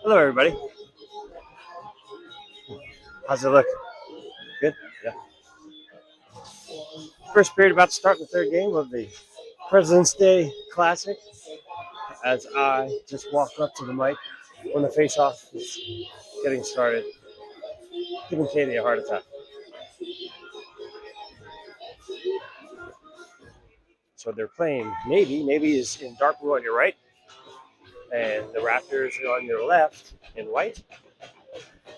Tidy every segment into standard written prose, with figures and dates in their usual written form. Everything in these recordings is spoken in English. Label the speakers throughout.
Speaker 1: Hello, everybody. How's it look? Good? Yeah. First period about to start the third game of the President's Day Classic. As I just walk up to the mic when the face-off is getting started, giving Katie a heart attack. So they're playing Navy. Navy is in dark blue on your right, and the Raptors are on your left in white.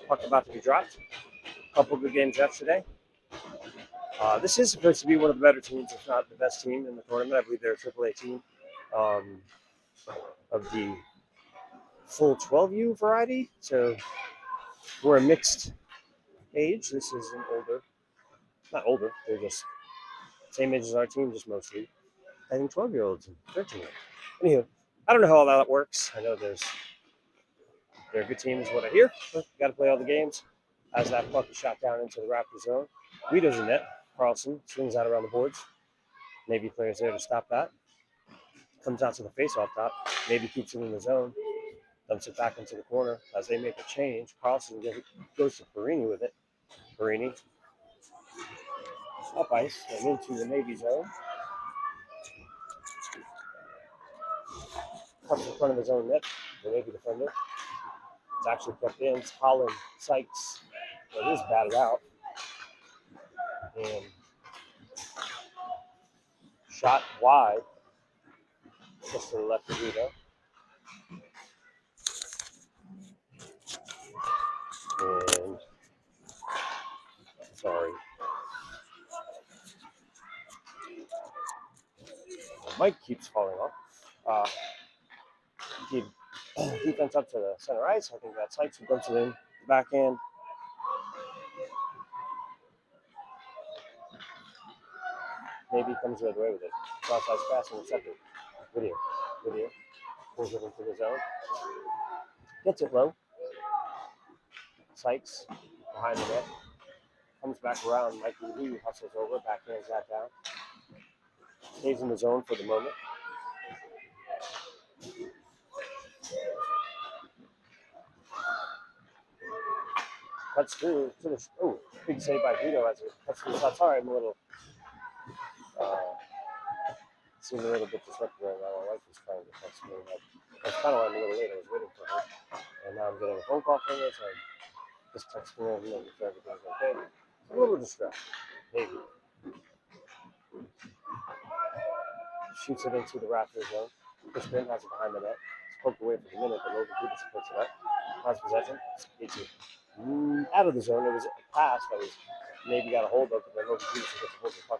Speaker 1: Puck about to be dropped. A couple good games yesterday. This is supposed to be one of the better teams, if not the best team in the tournament. I believe they're a AAA team of the full 12U variety. So we're a mixed age. This is an older, not older, they're just same age as our team, just mostly, I think, 12-year-olds and 13-year-olds. Anywho, I don't know how all that works. I know they're a good team is what I hear, but got to play all the games. As that puck is shot down into the Raptor zone, Guido's in net. Carlson swings out around the boards. Navy players there to stop that. Comes out to the face-off top. Navy keeps it in the zone. Dumps it back into the corner. As they make a change, Carlson goes to Perini with it. Perini up ice and into the Navy zone. Cuts in front of his own net. The Navy defender. It's actually kept in. It's Colin Sykes. It is batted out. And shot wide. Just to the left of Guido. And sorry. The mic keeps falling off. Defense up to the center ice. I think that's Sykes who dumps it in the backhand. Maybe comes the other way with it. Cross ice pass and intercepted. Video pulls it into the zone. Gets it low. Sykes behind the net. Comes back around. Mikey Lee hustles over. Backhands that down. Stays in the zone for the moment. Cuts through to the big save by Guido as it cuts through the shot. Sorry, I'm a little seemed a little bit disrupted right now. My wife was trying to text me. I was kind of running a little late. I was waiting for her, and now I'm getting a phone call from her. So I'm just texting her and making sure everything's okay. A little distracted, maybe. Shoots it into the Raptors zone. Crispin has it behind the net. It's poked away for the minute, but Logan Peterson picks it up. Has possession. It's out of the zone. It was a pass that was maybe got a hold of, but then Logan Peterson gets a hold of the puck.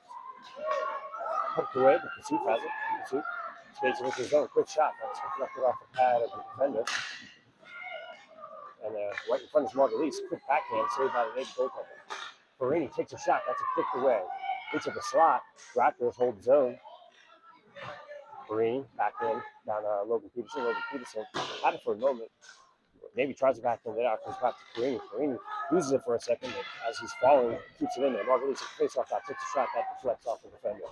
Speaker 1: Poked away, but Kasuf has it. Kasuf stays in his zone. Quick shot. That's deflected off the pad of the defender. And right in front is Margulies. Quick backhand saved by the Navy goaltender. Perini takes a shot. That's a kicked away. Into the slot. Raptors hold zone. Perini back in down Logan Peterson. Logan Peterson had it for a moment. Maybe tries to back in it out. Comes back to Perini. Perini loses it for a second. But as he's falling, keeps it in there. Margulies face off that. Takes a shot that deflects off the defender.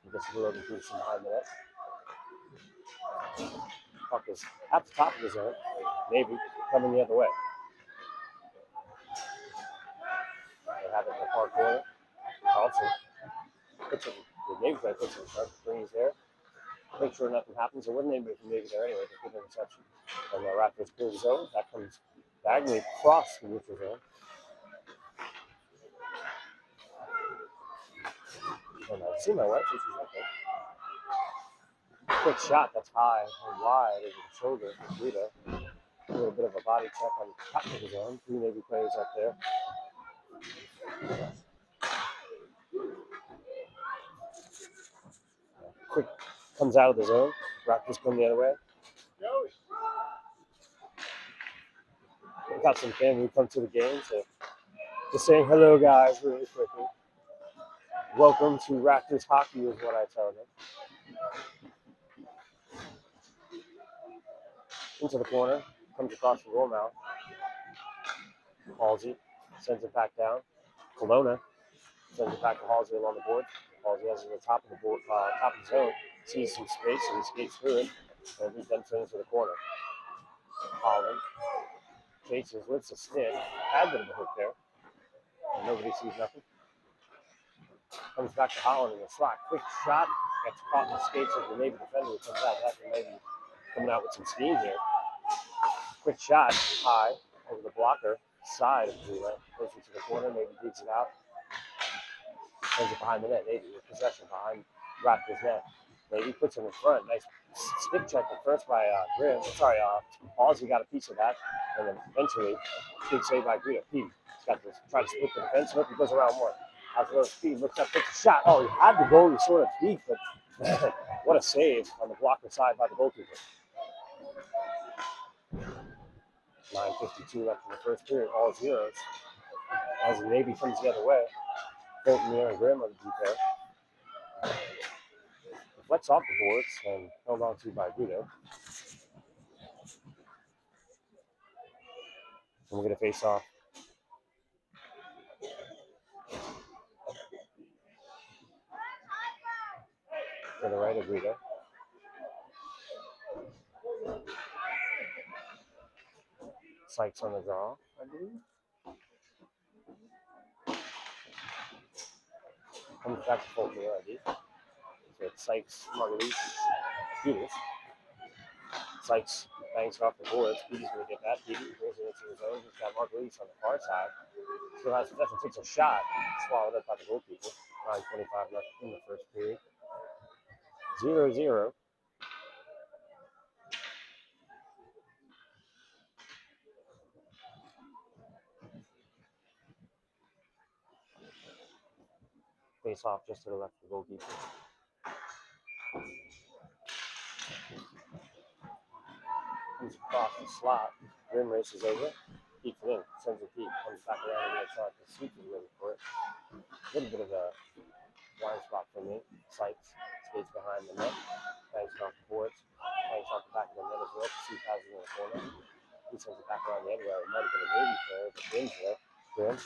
Speaker 1: He gets to Logan Peterson behind the net. Puck is at the top of the zone. Navy coming the other way. They have it in the far corner. Carlson puts it. The Navy player puts it in front. Perini's there. Make sure nothing happens. There wasn't anybody from Navy there anyway. They good interception. And the Raptors clear the zone. That comes diagonally across the neutral zone. And I see my wife. She's okay. Quick shot that's high and wide over the shoulder of Rita. A little bit of a body check on top of the zone. 3 Navy players up there. Quick comes out of the zone. Raptors come the other way. We've got some family who come to the game, so just saying hello, guys, really quickly. Welcome to Raptors hockey is what I tell them. Into the corner, comes across the goal now. Halsey sends it back down. Kelowna Sends it back to Halsey along the board. Halsey has it at the top of the board, top of the zone. Sees some space and he skates through it. And he then turns to the corner. Holland chases, lifts a stick. Had a bit of a hook there. And nobody sees nothing. Comes back to Holland in the slot. Quick shot. Gets caught in the skates of the Navy defender who comes out. That's maybe coming out with some steam here. Quick shot high over the blocker side of the relay. Goes into the corner, maybe digs it out. Sends it behind the net. Navy with possession behind Raptors net. Navy puts it in front. Nice stick check at first by Grimm. Sorry, Halsey got a piece of that. And then eventually, big save by Guido. He's got to try to split the defense. He goes around one. Has a little speed, looks up, takes a shot. Oh, he had the goalie sort of beat, but what a save on the blocker side by the goalkeeper. 9:52 left in the first period, all zeros. As the Navy comes the other way, Bolton and Grimm are the deep pair. Deflects off the boards and held on to by Guido. And we're going to face off. To the right of Guido. Sykes on the draw, I believe. Comes back to Bolton already. So it's Sykes, Margulies, Peters. Sykes bangs it off the boards. Peters going to get that. Peters brings it into his own. He's got Margulies on the far side. Still has possession, takes a shot. Swallowed up by the goalkeeper. 9:25 left in the first period. 0-0. Face off just to the left of the goalkeeper. Comes across the slot. Grimm races over. Keeps it in. Sends it deep. Comes back around the outside. The sweep is waiting for it. A little bit of a blind spot for me. Sykes skates behind the net. Bangs it off the boards. Bangs off the back of the net as well. Sweep has it in the corner. He sends it back around the end where it might have been a Navy player, but Grimm's there. Grimm.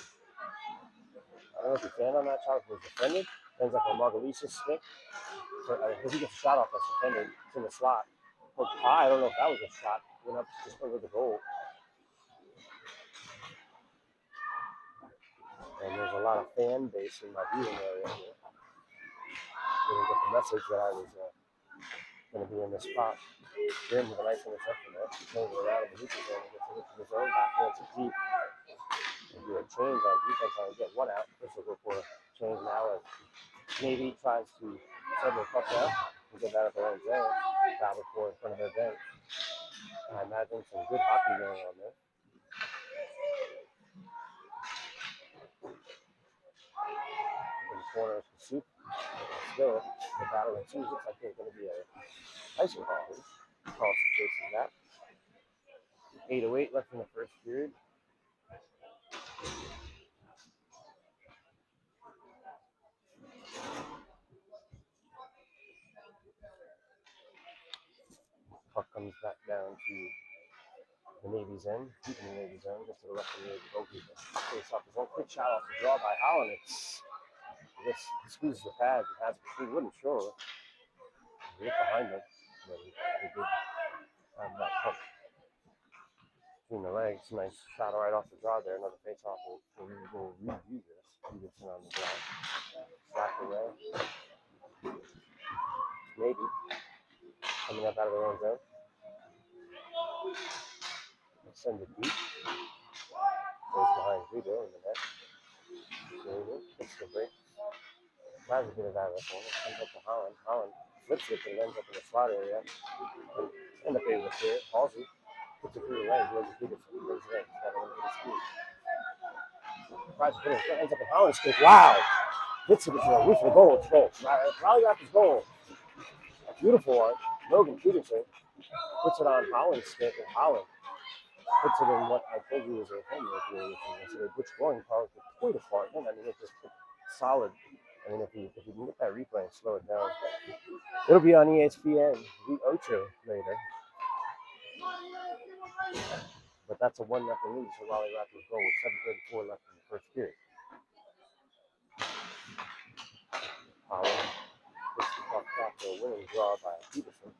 Speaker 1: I don't know if he fanned on that shot, if it was defended. Ends up on Margulies' stick. He gets a shot off that's defended. It's in the slot. Hooked high. I don't know if that was a shot. Went up just over the goal. And there's a lot of fan base in my viewing area here. Didn't get the message that I was going to be in this spot. Grimm with a nice interception there. He turns it around in the neutral zone and gets it into the zone. Back towards the deep. And do a change on defense and get one out. This will go for a change now as Navy tries to send the puck out and get that up their own zone. Foul before in front of their bench. I imagine some good hockey going on there. In the corner is the soup. Still, the battle of two looks like there's going to be a icing call. Calls the faces that. 8:08 left in the first period. Puck comes back down to the Navy's end, keeping the Navy's end just to the left of the Navy goalkeeper. Face off his own quick shot off the draw by Holland. Just squeezes the pads. It has he wouldn't sure. He looked behind him, but he did have that puck between the legs. Nice shot right off the draw there. Another face off. We'll review this. Peterson on the draw. Slack away. Navy coming up out of their own zone. Send it deep. Goes behind Guido in the net. Guido gets the break. Has a bit of that one. Comes up to Holland. Holland flips it and ends up in the slot area. And end up able to clear it. Halsey puts it through the legs. Loads of Peterson. Brings it in. He's got a little bit of speed. Tries to put it in front. Ends up in Holland's stick. Wow! Hits it to the roof of the goal. It's goal. Raleigh Raptors goal. A beautiful one. Logan Peterson puts it on Holland's stick, and Holland puts it in what I told you was a homework really. So which scoring power is the point department. I mean, it's just solid. I mean, if you can get that replay and slow it down, it'll be on ESPN, the Ocho later. But that's a 1-0 lead for Raleigh Raptors goal with 7:34 left in the first period. winning draw by Peterson.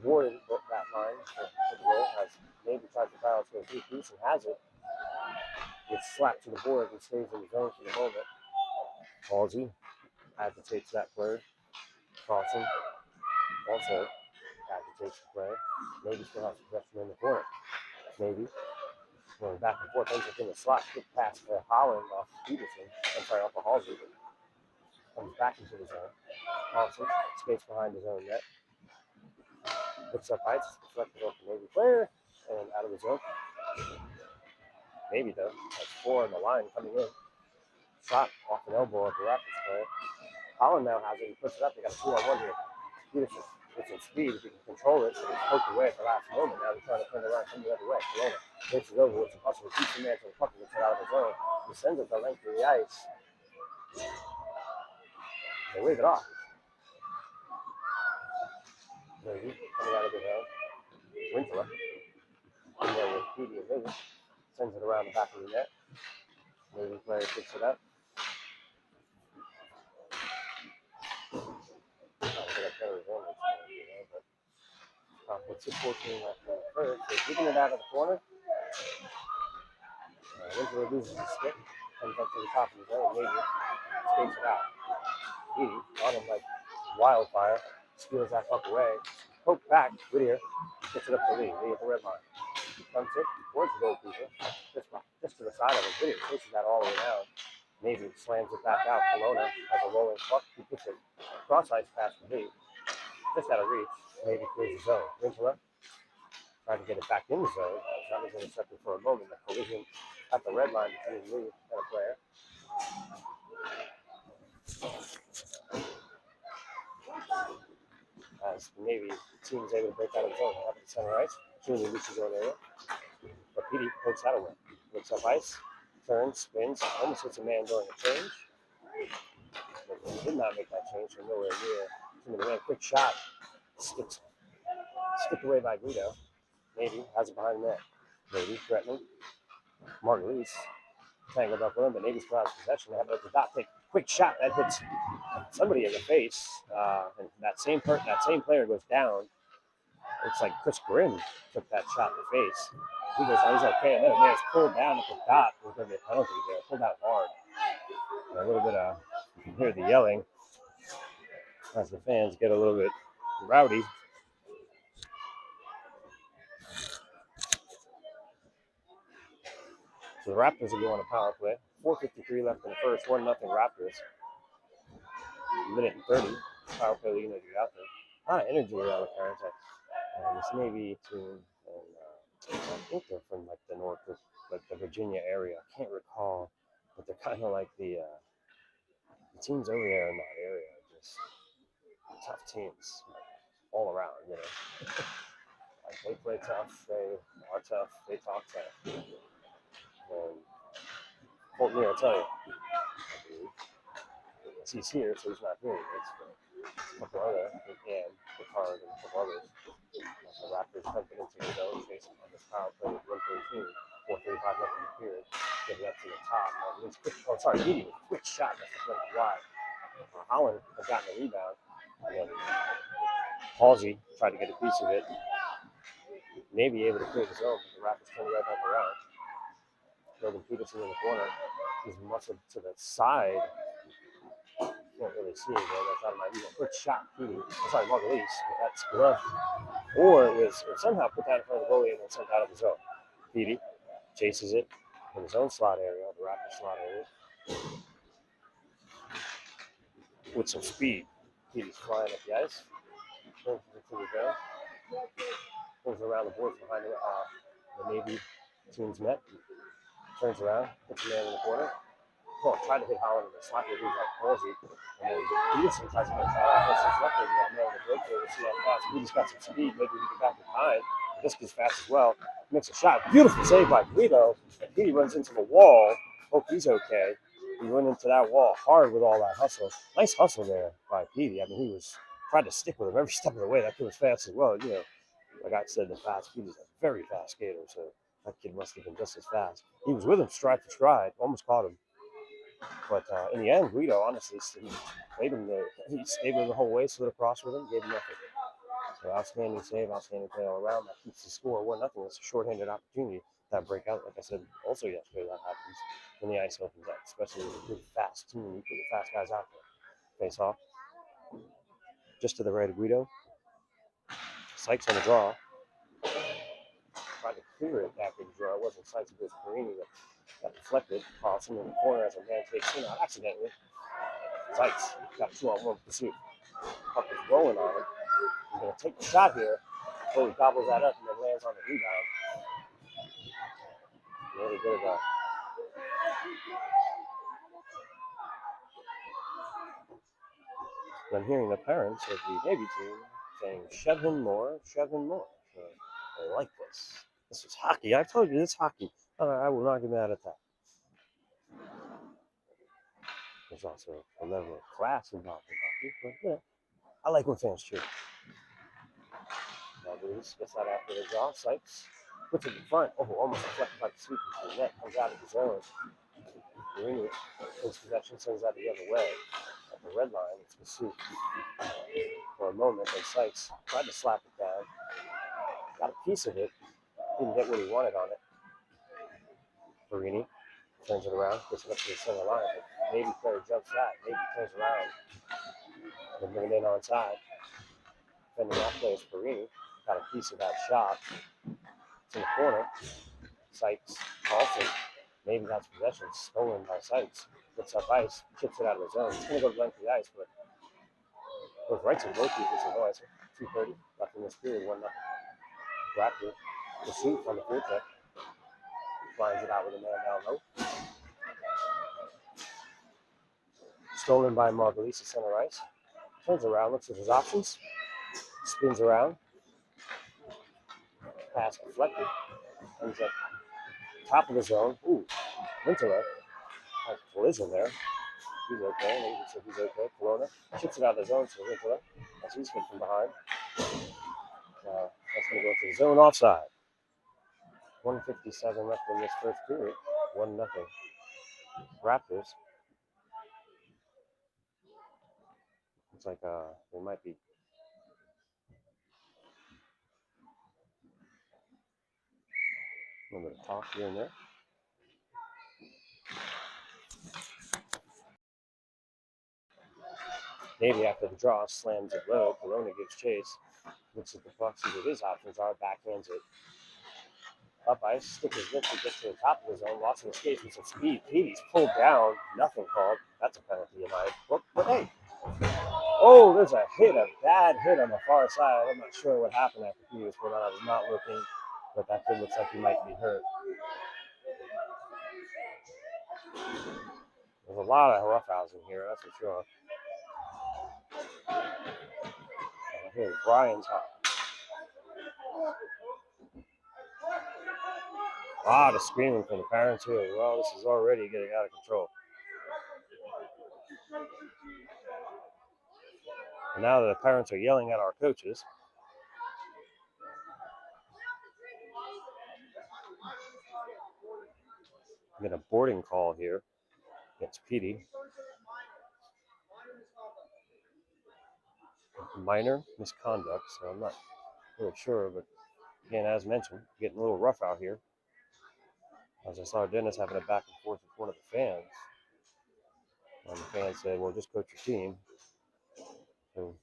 Speaker 1: Rewarded that line for the goal as maybe tries to foul to a three-piece and has it. Gets slapped to the board and stays in the zone for the moment. Halsey agitates that player. Carlson also agitates the player. Maybe still has possession in the corner. Maybe going back and forth, ends up in the slot. Quick pass for Holland off Peterson. Off of Halsey. Comes back into the zone. Carlson skates behind his own net. Picks up ice, deflected off the Navy player, and out of the zone. Navy, though, has 4 on the line coming in. Shot off an elbow of the Raptors player. Holland now has it. He puts it up. They got a 2-on-1 here. Peterson with some speed. If he can control it, so he's poked away at the last moment. Now he's trying to turn it around, come the other way. Corona takes it over with some hustle. Keeps the man to the puck and gets it out of the zone. He sends it the length of the ice. They wave it off. Maybe coming out of the zone. Winkler. In there with Petey and Maybe. Sends it around the back of the net. Maybe player picks it up. With 2:14 left in the first, they're keeping it out of the corner. Winkler loses his stick. Comes up to the top of the zone. Maybe skates it out. Petey on him like wildfire. Steals that puck away. Poke back. Whittier gets it up to Lee. Lee at the red line. Comes it towards the goalkeeper. Just to the side of him. Whittier chases that all the way down. Maybe slams it back out. Kelowna has a rolling puck. He puts it cross ice past the Lee. Just out of reach. Maybe clears the zone. Winkler trying to get it back in the zone. That was intercepted for a moment. The collision at the red line between Lee and a player. As maybe the team is able to break out of the zone. Up at the center ice. Truly reaches zone area. But Petey pokes that away. Looks up ice. Turns, spins. Almost hits a man during a change. But he did not make that change from nowhere near. The man, quick shot. Skipped away by Guido. Maybe has it behind the net. Maybe threatening. Margulies tangled up with him, but Navy's still has possession. They have it at the dot. Take quick shot that hits somebody in the face, and that same player goes down. Looks like Chris Grimm took that shot in the face. He goes down. He's okay, and then a man's pulled down at the dot. There's going to be a penalty there. Pulled out hard. And a little bit of you can hear the yelling as the fans get a little bit rowdy. So the Raptors are going to power play. 4:53 left in the first. 1-0 Raptors. Minute and 30. Power play leading to get out there. A lot of energy around the parents. This Navy team, and I think they're from like the north, like the Virginia area. I can't recall, but they're kind of like the teams over there in that area are just tough teams, like, all around. You know, like they play tough, they are tough, they talk tough. And Colton, I'll tell you, I believe. He's here, so he's not hearing this, but a couple other, and Picard and a couple others. The Raptors jumping into the zone, chasing on this power play with 1:13, 4:35 left in the period. Getting up to the top. Petey, quick shot that's deflected wide. Holland had gotten a rebound. And then Halsey tried to get a piece of it. Maybe able to clear the zone, but the Raptors turned right back around. Logan Peterson in the corner. He's muscled to the side. Can't really see it there. That's out of my view. Quick shot, Petey. Margulies with that glove. Or it somehow put that in front of the goalie and then sent out of the zone. Petey chases it in his own slot area, the Raptors slot area. With some speed. Petey's flying up the ice. Turns it to the zone. Pulls around the boards behind the Navy team's net. Turns around, puts the man in the corner. Tried to hit Holland in the slot here, like Halsey. And then Peterson tries to get a shot out. That's just left there. You know, the break there. We'll see how fast. Petey's got some speed. Maybe we can get back in time. This gets fast as well. Makes a shot. Beautiful save by Guido. And Petey runs into the wall. Hope he's okay. He went into that wall hard with all that hustle. Nice hustle there by Petey. I mean, he was trying to stick with him every step of the way. That kid was fast as well. You know, like I said in the past, Petey's a very fast skater. So that kid must have been just as fast. He was with him stride for stride. Almost caught him. But in the end, Guido honestly played him he stayed with him the whole way, slid across with him, gave him nothing. So outstanding save, outstanding play all around. That keeps the score 1-0. It's a shorthanded opportunity. That breakout, like I said also yesterday, that happens when the ice opens up, especially with a good fast team. You put the fast guys out there. Face off. Just to the right of Guido. Sykes on the draw. Tried to clear it after the draw. It wasn't Sykes, it was Perini that got deflected. Carlson in the corner as a man takes him out accidentally. Sykes got 2-on-1 pursuit. Puck is rolling on him. He's going to take the shot here. So he gobbles that up and then lands on the rebound. Really good about. I'm hearing the parents of the Navy team saying, shove him more, shove him more. So I like this. This is hockey. I've told you this hockey. I will not get mad at that. There's also a level of class involved in hockey, but yeah, I like when fans cheer. Now Bruce gets that after the draw. Sykes puts it in front. Oh, almost deflected by the sweep into the net. Comes out of the zone. Perini takes possession, sends that the other way. At the red line, it's pursuit for a moment, and Sykes tried to slap it down. Got a piece of it. Didn't get what he wanted on it. Perini turns it around, gets it up to the center line. But maybe player jumps shot. Maybe turns around. They're bringing it in onside. Defending that player is Perini. Got a piece of that shot. It's in the corner. Sykes, Carlson. Maybe that's possession. Stolen by Sykes. Gets up ice. Chips it out of the zone. It's going to go length of the ice, but goes right to the goalkeeper. So no ice. 2:30 left in this period. 1-0. Raptors. The shoot on the field check. Finds it out with a man down low. Stolen by Margulies at center ice. Turns around, looks at his options. Spins around. Pass deflected. Ends up top of the zone. Ooh, Winterler has a collision there. He's okay. Maybe he said he's okay. Corona chips it out of the zone to Winterler as he's hit from behind. That's going to go to the zone offside. 1:57 left in this first period. 1-0. Raptors. Looks like they might be. A little bit of talk here and there. Navy after the draw slams it low. Corona gives chase. Looks at the puck, sees what his options are. Backhands it. Up ice, stick his lips to get to the top of the zone. Lots of escapes with some speed. Petey's pulled down. Nothing called. That's a penalty in my book. But hey. Oh, there's a bad hit on the far side. I'm not sure what happened after Petey was pulled down. I was not looking, but that kid looks like he might be hurt. There's a lot of roughhousing here, that's for sure. Here's Brian's hot. A lot of screaming from the parents here. Well, this is already getting out of control. And now the parents are yelling at our coaches. I get a boarding call here. It's Petey. Minor misconduct, so I'm not really sure, but again, as mentioned, getting a little rough out here. As I saw Dennis having a back and forth with one of the fans. And the fan said, well, just coach your team. So,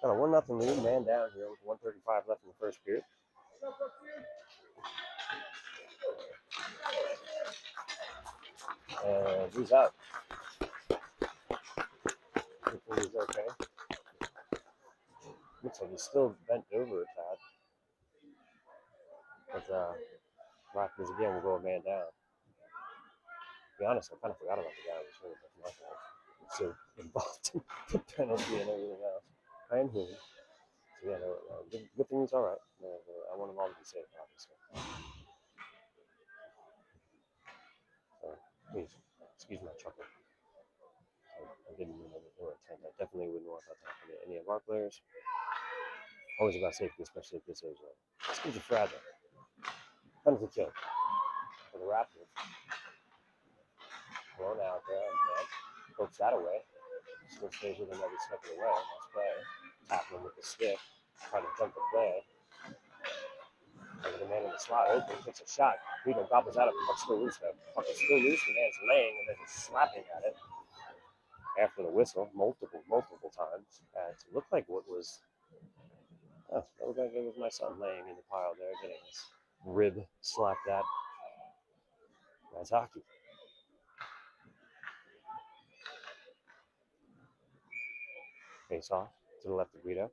Speaker 1: got a 1-0 lead, man down here with 1:35 left in the first period. And he's out. Hopefully he's okay. Looks like he's still bent over a tad. But Raptors again will go a man down. To be honest, I kind of forgot about the guy who was hurt. That's my fault. So involved in the penalty and everything else. I am human. So yeah, good thing he's all right. I want him all to be safe, obviously. So please, excuse my chuckle. I didn't mean any intent. I definitely wouldn't want that to happen to any of our players. Always about safety, especially at this age. This kid's are fragile. Penalty kill. the Raptors. Thrown out there, man. Pokes that away. Still stays with him every step of the way. Nice play. Tapping him with the stick. Trying to jump the play. Over the man in the slot open. Takes a shot. Guido gobbles out of it. Puck's still loose though. Puck is still loose. The man's laying and then just slapping at it. After the whistle, multiple times. And it looked like what was. Oh, that looked like it was my son laying in the pile there, getting his rib slapped at. That's hockey. Face off to the left of Guido.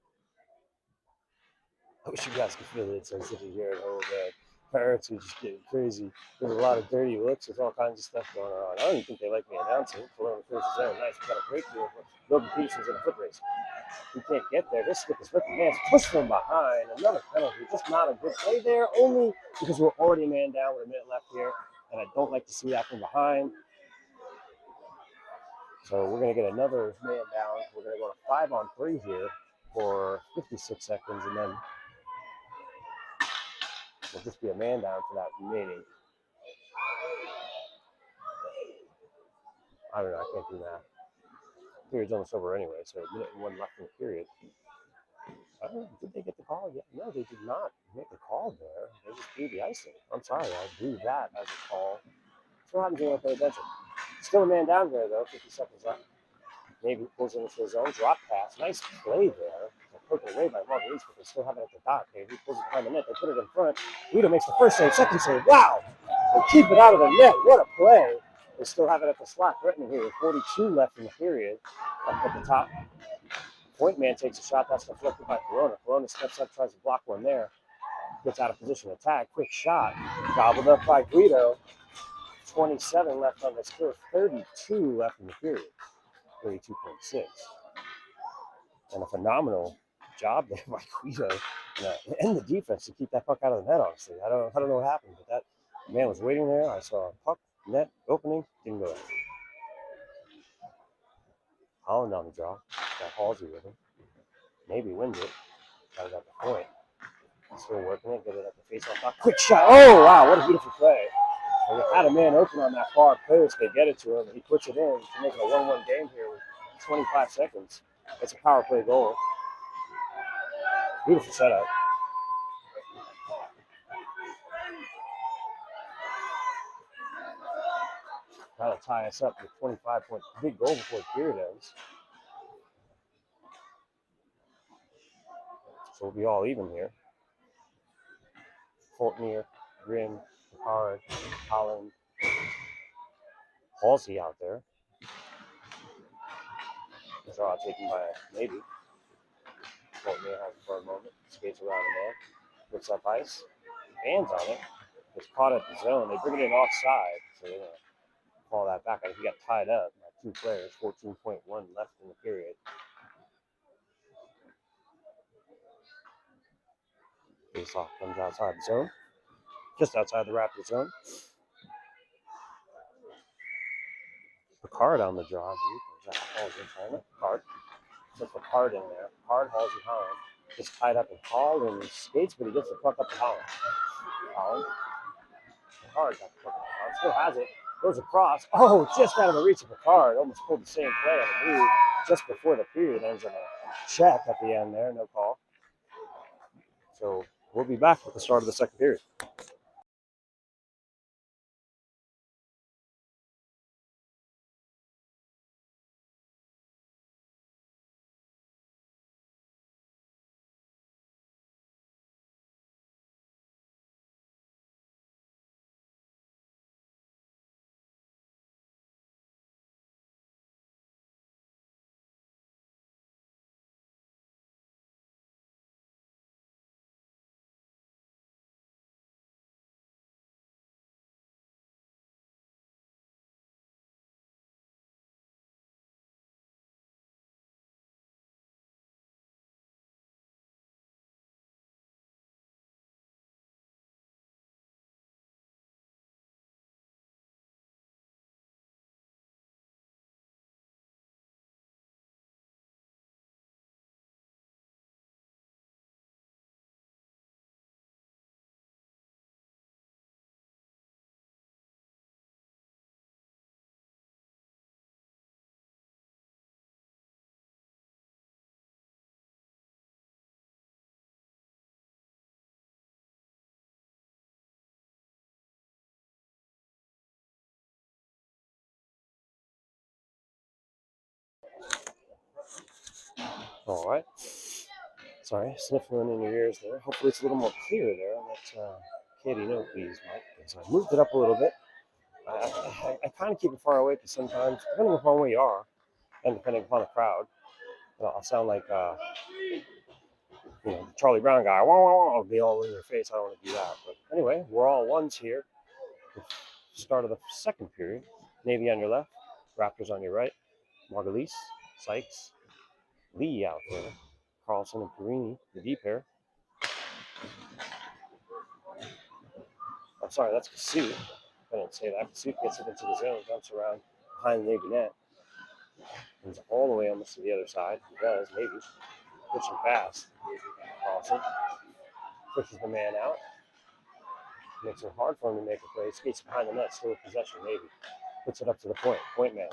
Speaker 1: I wish you guys could feel it. So sitting here at home, man. Parents are just getting crazy. There's a lot of dirty looks. There's all kinds of stuff going on. I don't even think they like me announcing. Cologne first zone. Nice. We got a break here. Logan Peterson's in a foot race. He can't get there. This skip is ripping. Man's pushed from behind. Another penalty. Just not a good play there. Only because we're already man down with a minute left here. And I don't like to see that from behind. So we're going to get another man down. We're going to go to 5-on-3 here for 56 seconds. And then we'll just be a man down for that remaining. I don't know. I can't do that. The period's almost over anyway, so a minute and one left in the period. I don't know. Did they get the call yet? No, they did not make the call there. They just threw the icing. I'm sorry. I drew that as a call. That's what happens when I pay attention. Still a man down there, though. 50 seconds left. Maybe pulls into the zone. Drop pass. Nice play there. Poked away by Marguerite, but they still have it at the dot. Maybe pulls it behind the net. They put it in front. Guido makes the first save, second save. Wow! They keep it out of the net. What a play. They still have it at the slot. Threatening here with 42 left in the period. Up at the top. Point man takes a shot. That's deflected by Corona. Corona steps up, tries to block one there. Gets out of position. Attack. Quick shot. Gobbled up by Guido. 27 left on the score. 32 left in the period. 32.6. And a phenomenal job there by Guido and the defense to keep that puck out of the net, honestly. I don't know what happened, but that man was waiting there. I saw a puck, net, opening, didn't go in. Holland on the draw. Got Halsey with him. Maybe wins it. Got it at the point. Still working it. Get it at the face-off. Quick shot. Oh, wow. What a beautiful play. And they had a man open on that far post. They get it to him, and he puts it in to make it a 1-1 game here with 25 seconds. It's a power play goal. Beautiful setup. Try to tie us up with 25-point big goal before the period ends. So we'll be all even here. Fortnier, Grimm, Picard, Holland, Halsey out there. The draw taken by maybe. Fortnier has it for a moment. Skates around the man. Puts up ice. Hands on it. Gets caught at the zone. They bring it in offside. So they're going to call that back. I think he got tied up by two players. 14.1 left in the period. Face-off comes outside the zone. Just outside the Raptors zone. Picard on the draw. Picard. Puts Picard in there. Picard hauls it Holland. Gets tied up in Holland and skates, but he gets the puck up to Holland. Picard got the puck up to Holland. Still has it. Goes across. Oh, just out of the reach of Picard. Almost pulled the same play on the move just before the period ends in a check at the end there. No call. So we'll be back with the start of the second period. All right. Sorry, sniffling in your ears there. Hopefully it's a little more clear there. Let Katie know, please, Mike. So I moved it up a little bit. I kind of keep it far away because sometimes, depending upon where you are and depending upon the crowd, I'll sound like the Charlie Brown guy. Wah, wah, wah, I'll be all in your face. I don't want to do that. But anyway, we're all ones here. Start of the second period. Navy on your left, Raptors on your right. Margulies, Sykes, Lee out there. Carlson and Perini, the D pair. I'm sorry, that's Kasut. I didn't say that. Kasut gets it into the zone, jumps around behind the Navy net. Comes all the way almost to the other side. He does, maybe. Pushing fast. Carlson pushes the man out. Makes it hard for him to make a play. Skates behind the net, still with possession, maybe. Puts it up to the point. Point man.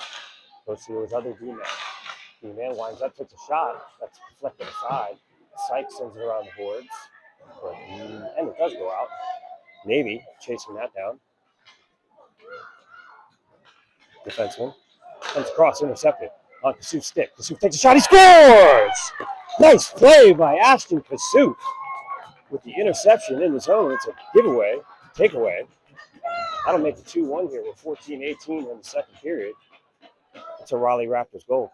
Speaker 1: Goes to his other D-man. D-man winds up, takes a shot. That's deflected aside. Sykes sends it around the boards. And it does go out. Navy chasing that down. Defenseman. Comes across, intercepted. On Kasut's stick. Kasut takes a shot. He scores! Nice play by Ashton Kasut. With the interception in the zone, it's a giveaway, takeaway. That'll make it 2-1 here with 14-18 in the second period. It's a Raleigh Raptors goal.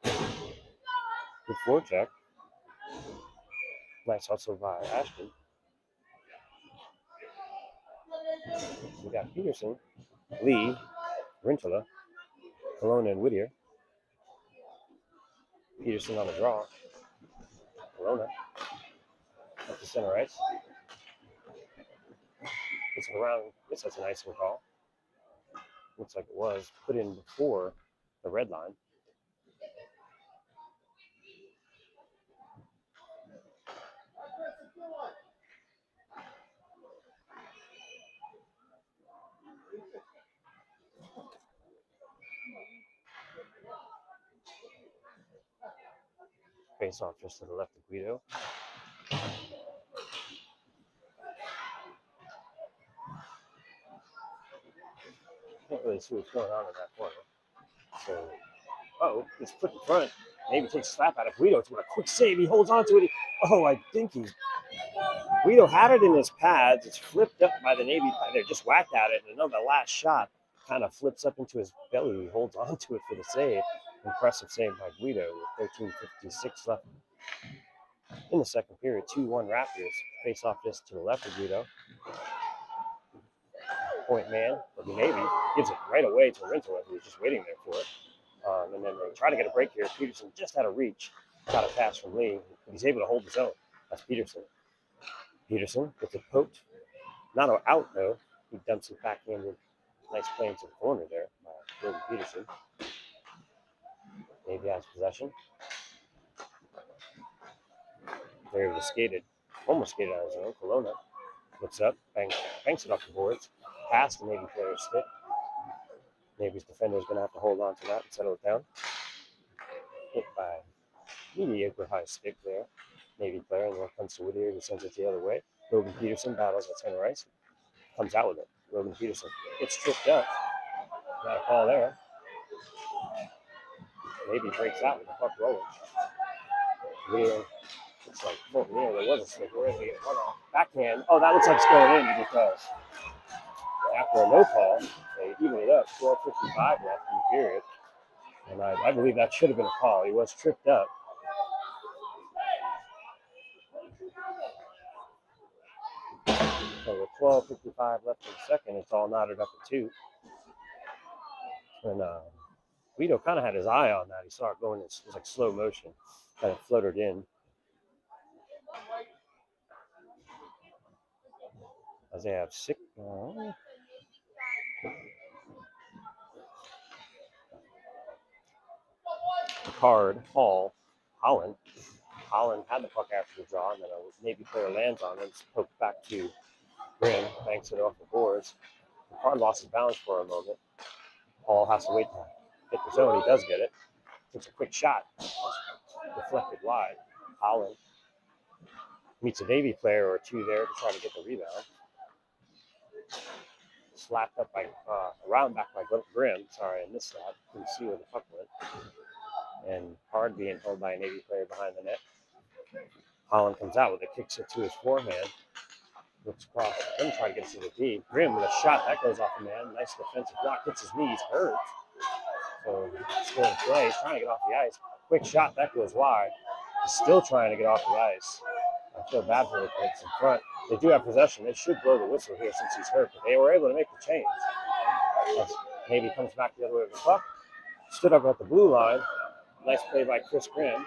Speaker 1: Good forecheck. Nice hustle by Ashton. We got Peterson, Lee, Rintala, Kelowna, and Whittier. Peterson on the draw. Kelowna up to center ice. It's around. This has an icing call. Looks like it was put in before the red line. Face off just to the left of Guido. Can't really see what's going on in that corner. So, it's put in front. Maybe takes a slap out of Guido. It's a quick save. He holds on to it. I think Guido had it in his pads. It's flipped up by the Navy. They just whacked at it. And the last shot kind of flips up into his belly. He holds on to it for the save. Impressive save by Guido with 13:56 left in the second period. 2-1 Raptors. Face off just to the left of Guido. Point man of the Navy gives it right away to Rintala, who's just waiting there for it. And then they try to get a break here. Peterson just had a reach. Got a pass from Lee. He's able to hold his own. That's Peterson. Peterson gets it poked. Not out, though. He dumps it backhanded. Nice play into the corner there by Logan Peterson. Navy has possession. They're able to skate it. Almost skated on his own. Kelowna looks up. Banks it off the boards. Past the Navy player's stick. Navy's defender is going to have to hold on to that and settle it down. Hit by mediocre high stick there. Navy player, and then it comes to Whittier, who sends it the other way. Logan Peterson battles at center ice. Comes out with it. Logan Peterson gets tripped up. Got a call there. Navy breaks out with the puck rolling. Whittier, looks like, there was a stick. Where is he? Backhand. That looks like it's going in because after a no call, they even it up. 12:55 left in the period. And I believe that should have been a call. He was tripped up. So with 12:55 left in the second, it's all knotted up at 2. And Guido kind of had his eye on that. He saw it going. It was like slow motion. Kind of fluttered in. As they have 6. Picard, Holland. Holland had the puck after the draw, and then a Navy player lands on it. It's poked back to Grimm, banks it off the boards. Picard lost his balance for a moment. Hall has to wait to hit the zone. He does get it. Takes a quick shot. Deflected wide. Holland meets a Navy player or two there to try to get the rebound. slapped up by, around back by Grimm. Sorry, I missed that. Couldn't see where the puck went. And hard being held by a Navy player behind the net. Holland comes out with it, kicks it to his forehand. Looks across. Doesn't try to get it to the D. Grimm with a shot. That goes off the man. Nice defensive block. Hits his knees. Hurt. So still in play. He's trying to get off the ice. Quick shot. That goes wide. He's still trying to get off the ice. I feel bad for the kids in front. They do have possession. They should blow the whistle here since he's hurt. But they were able to make the change. As Navy comes back the other way with the puck. Stood up at the blue line. Nice play by Chris Grimm.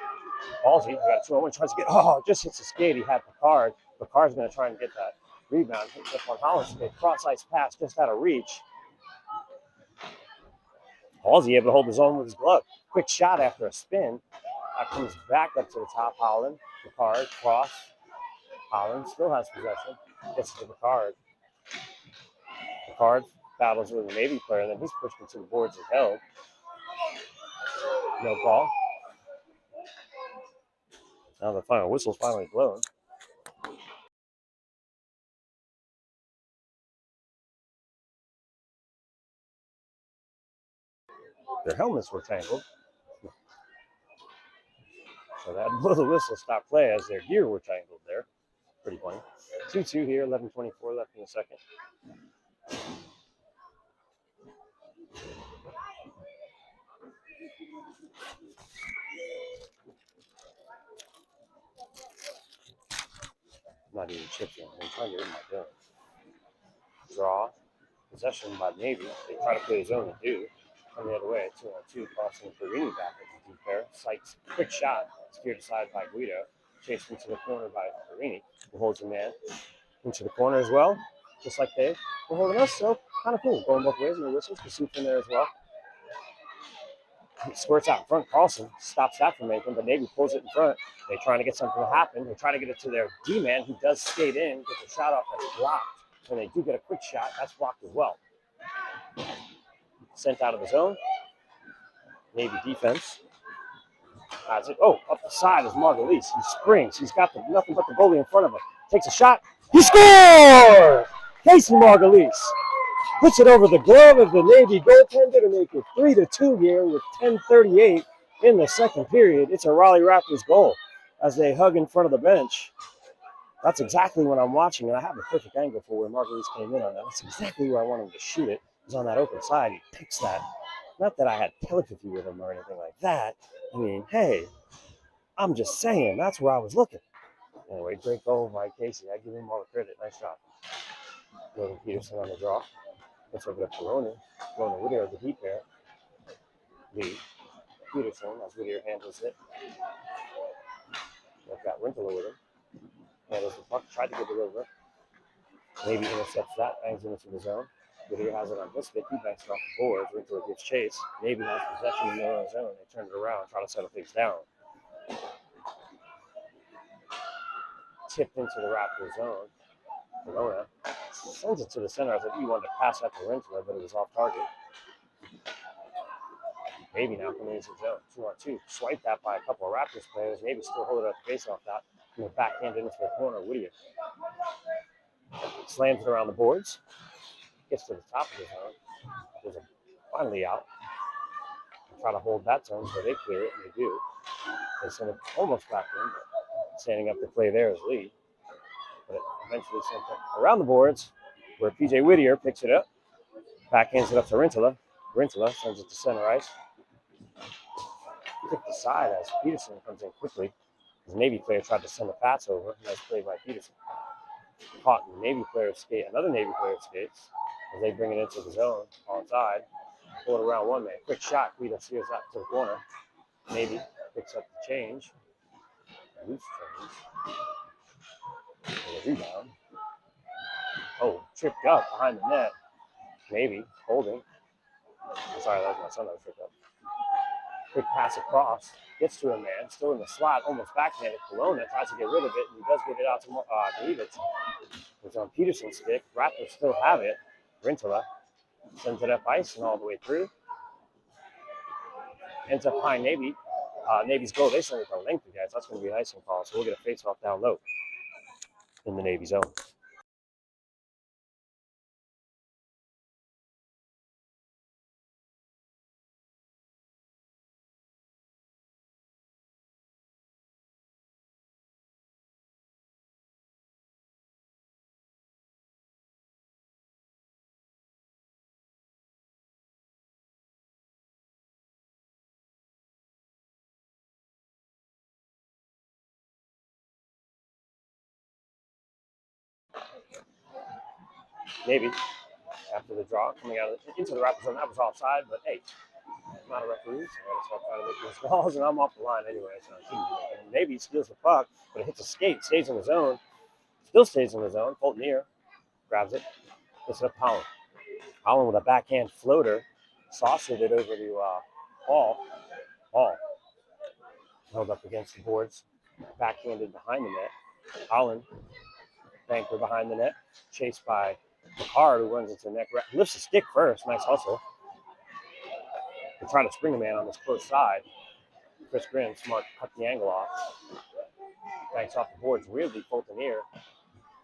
Speaker 1: Ballsy got 2-on-1, tries to get, just hits the skate. He had Picard. Picard's going to try and get that rebound. Hits up on Holland's skate. Cross ice pass just out of reach. Ballsy able to hold his own with his glove. Quick shot after a spin. That comes back up to the top. Holland. Picard. Cross. Holland still has possession. Gets to Picard. Picard battles with a Navy player, and then he's pushed into the boards and held. No call. Now the final whistle's finally blown. Their helmets were tangled. So that blow the whistle, stop play as their gear were tangled there. Pretty funny. 2-2 here, 11:24 left in the second. I'm not even chipping. I'm trying to get in my gun. Draw. Possession by Navy. They try to play his own and do. Come the other way. 2-on-2. Crossing Perini back at the deep pair. Sykes. Quick shot. Steered aside by Guido. Chased into the corner by Perini, who holds a man into the corner as well. Just like they were holding us. So kind of cool. Going both ways. No whistles. Pursuit from there as well. He squirts out in front. Carlson stops that from making, but Navy pulls it in front. They're trying to get something to happen. They try to get it to their D-man, who does skate in, get the shot off that's blocked. When they do get a quick shot, that's blocked as well. Sent out of the zone. Navy defense has it. Oh, up the side is Margulies. He springs. He's got nothing but the goalie in front of him. Takes a shot. He scores! Casey Margulies puts it over the glove of the Navy goaltender to make it 3-2 here with 10:38 in the second period. It's a Raleigh Raptors goal as they hug in front of the bench. That's exactly what I'm watching, and I have a perfect angle for where Margulies came in on that. That's exactly where I wanted him to shoot it. It was on that open side. He picks that. Not that I had telepathy with him or anything like that. I mean, hey, I'm just saying, that's where I was looking. Anyway, great goal by Casey. I give him all the credit. Nice shot. Jordan Peterson on the draw. Let's over to Corona. Corona Whittier of the deep pair. Lee. Peterson as Whittier handles it. They've got Rinkler with him. Handles the puck. Tried to get it over. Maybe intercepts that. Bangs it into the zone. Whittier has it on his stick. He banks it off the board. Rinkler gives chase. Navy has possession in their own zone. They turn it around, try to settle things down. Tipped into the Raptors zone. Corona sends it to the center. I thought he wanted to pass that to Rinkler, but it was off target. Navy now coming into the zone. 2-on-2. Swipe that by a couple of Raptors players. Navy still holding up the face off that. And the backhanded into the corner. Whittier slams it around the boards. Gets to the top of the zone. There's finally out. They try to hold that zone, so they clear it, and they do. They send it almost back in, but standing up to play there is Lee. But it eventually sent it around the boards, where PJ Whittier picks it up. Backhands it up to Rintala. Rintala sends it to center ice. Kicked aside as Peterson comes in quickly. The Navy player tried to send the pass over. Nice play by Peterson. Caught in the Navy player skate. Another Navy player skates as they bring it into the zone onside. Pull it around one man. Quick shot. Guido steers out to the corner. Navy picks up the change. Loose change. And a rebound. Oh, tripped up behind the net. Navy holding. I'm sorry, that was my son that was tripped up. Quick pass across. Gets to a man. Still in the slot. Almost backhanded. Corona tries to get rid of it. And he does get it out to, I believe it's on Peterson's stick. Raptors still have it. Rintala sends it up ice and all the way through. Ends up behind Navy. Navy's goal. They send it to length, guys. That's going to be an icing call. So we'll get a face-off down low in the Navy zone. maybe, after the draw, coming out into the Raptors zone. That was offside, but hey, I'm not a referee, so I just trying to make those calls, and I'm off the line anyway, so maybe he steals the puck, but it hits a skate, stays in the zone, still stays in the zone. Fulton grabs it, puts it up Holland. Holland with a backhand floater, saucered it over to Hall. Hall held up against the boards, backhanded behind the net. Holland, banker behind the net, chased by Picard, who runs into the net, lifts a stick first, nice hustle. They try to spring a man on this close side. Chris Grimm, smart, cut the angle off. Banks off the boards, weirdly Fulton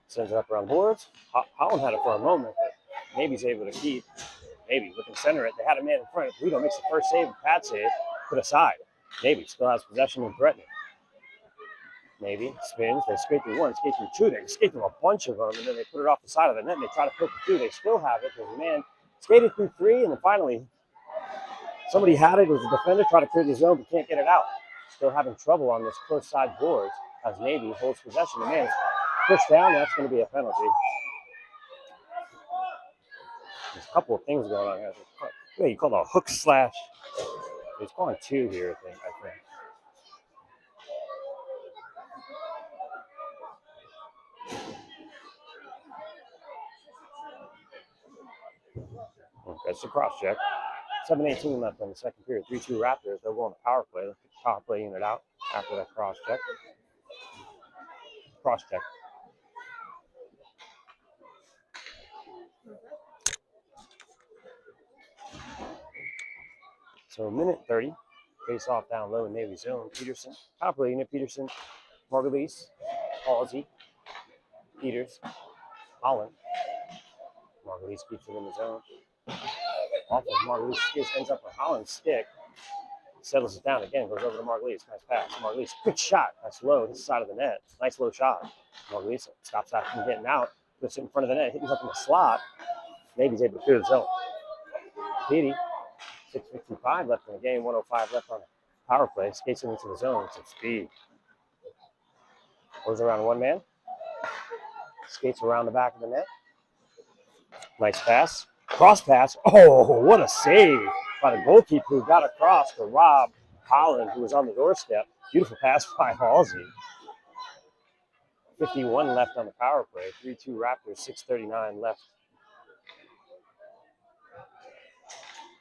Speaker 1: sends it up around the boards. Holland had it for a moment, but maybe he's able to keep. Maybe looking center it. They had a man in front. Guido makes the first save, pad save, put aside. Maybe still has possession and threatening. Maybe spins. They skate through one, skate through two. They skate through a bunch of them, and then they put it off the side of the net. And they try to poke it through. They still have it. There's a man skated through three, and then finally somebody had it. It was a defender trying to clear the zone, but can't get it out. Still having trouble on this close side boards as Navy holds possession. The man is pushed down. That's going to be a penalty. There's a couple of things going on here. Yeah, you call it a hook slash. He's calling two here, I think. That's the cross check. 7:18 left in the second period. 3-2 Raptors. They'll go on the power play. Let's get the power play unit out after that cross check. Cross check. So a minute 30. Face off down low in Navy zone. Peterson. Power play unit. Peterson. Margulies. Halsey. Peters. Holland. Margulies keeps it in the zone. Off of Margulies' skis, ends up with Holland's stick. Settles it down again, goes over to Margulies. Nice pass. Margulies, quick shot. That's low, this side of the net. Nice low shot. Margulies stops that from getting out. Puts it in front of the net, hitting up in the slot. Maybe he's able to clear the zone. Petey, 6:55 left in the game, 1:05 left on the power play. Skates him into the zone, some speed. Goes around one man. Skates around the back of the net. Nice pass. Cross pass. Oh, what a save by the goalkeeper who got across to Rob Holland, who was on the doorstep. Beautiful pass by Halsey. 51 left on the power play. 3-2 Raptors, 6:39 left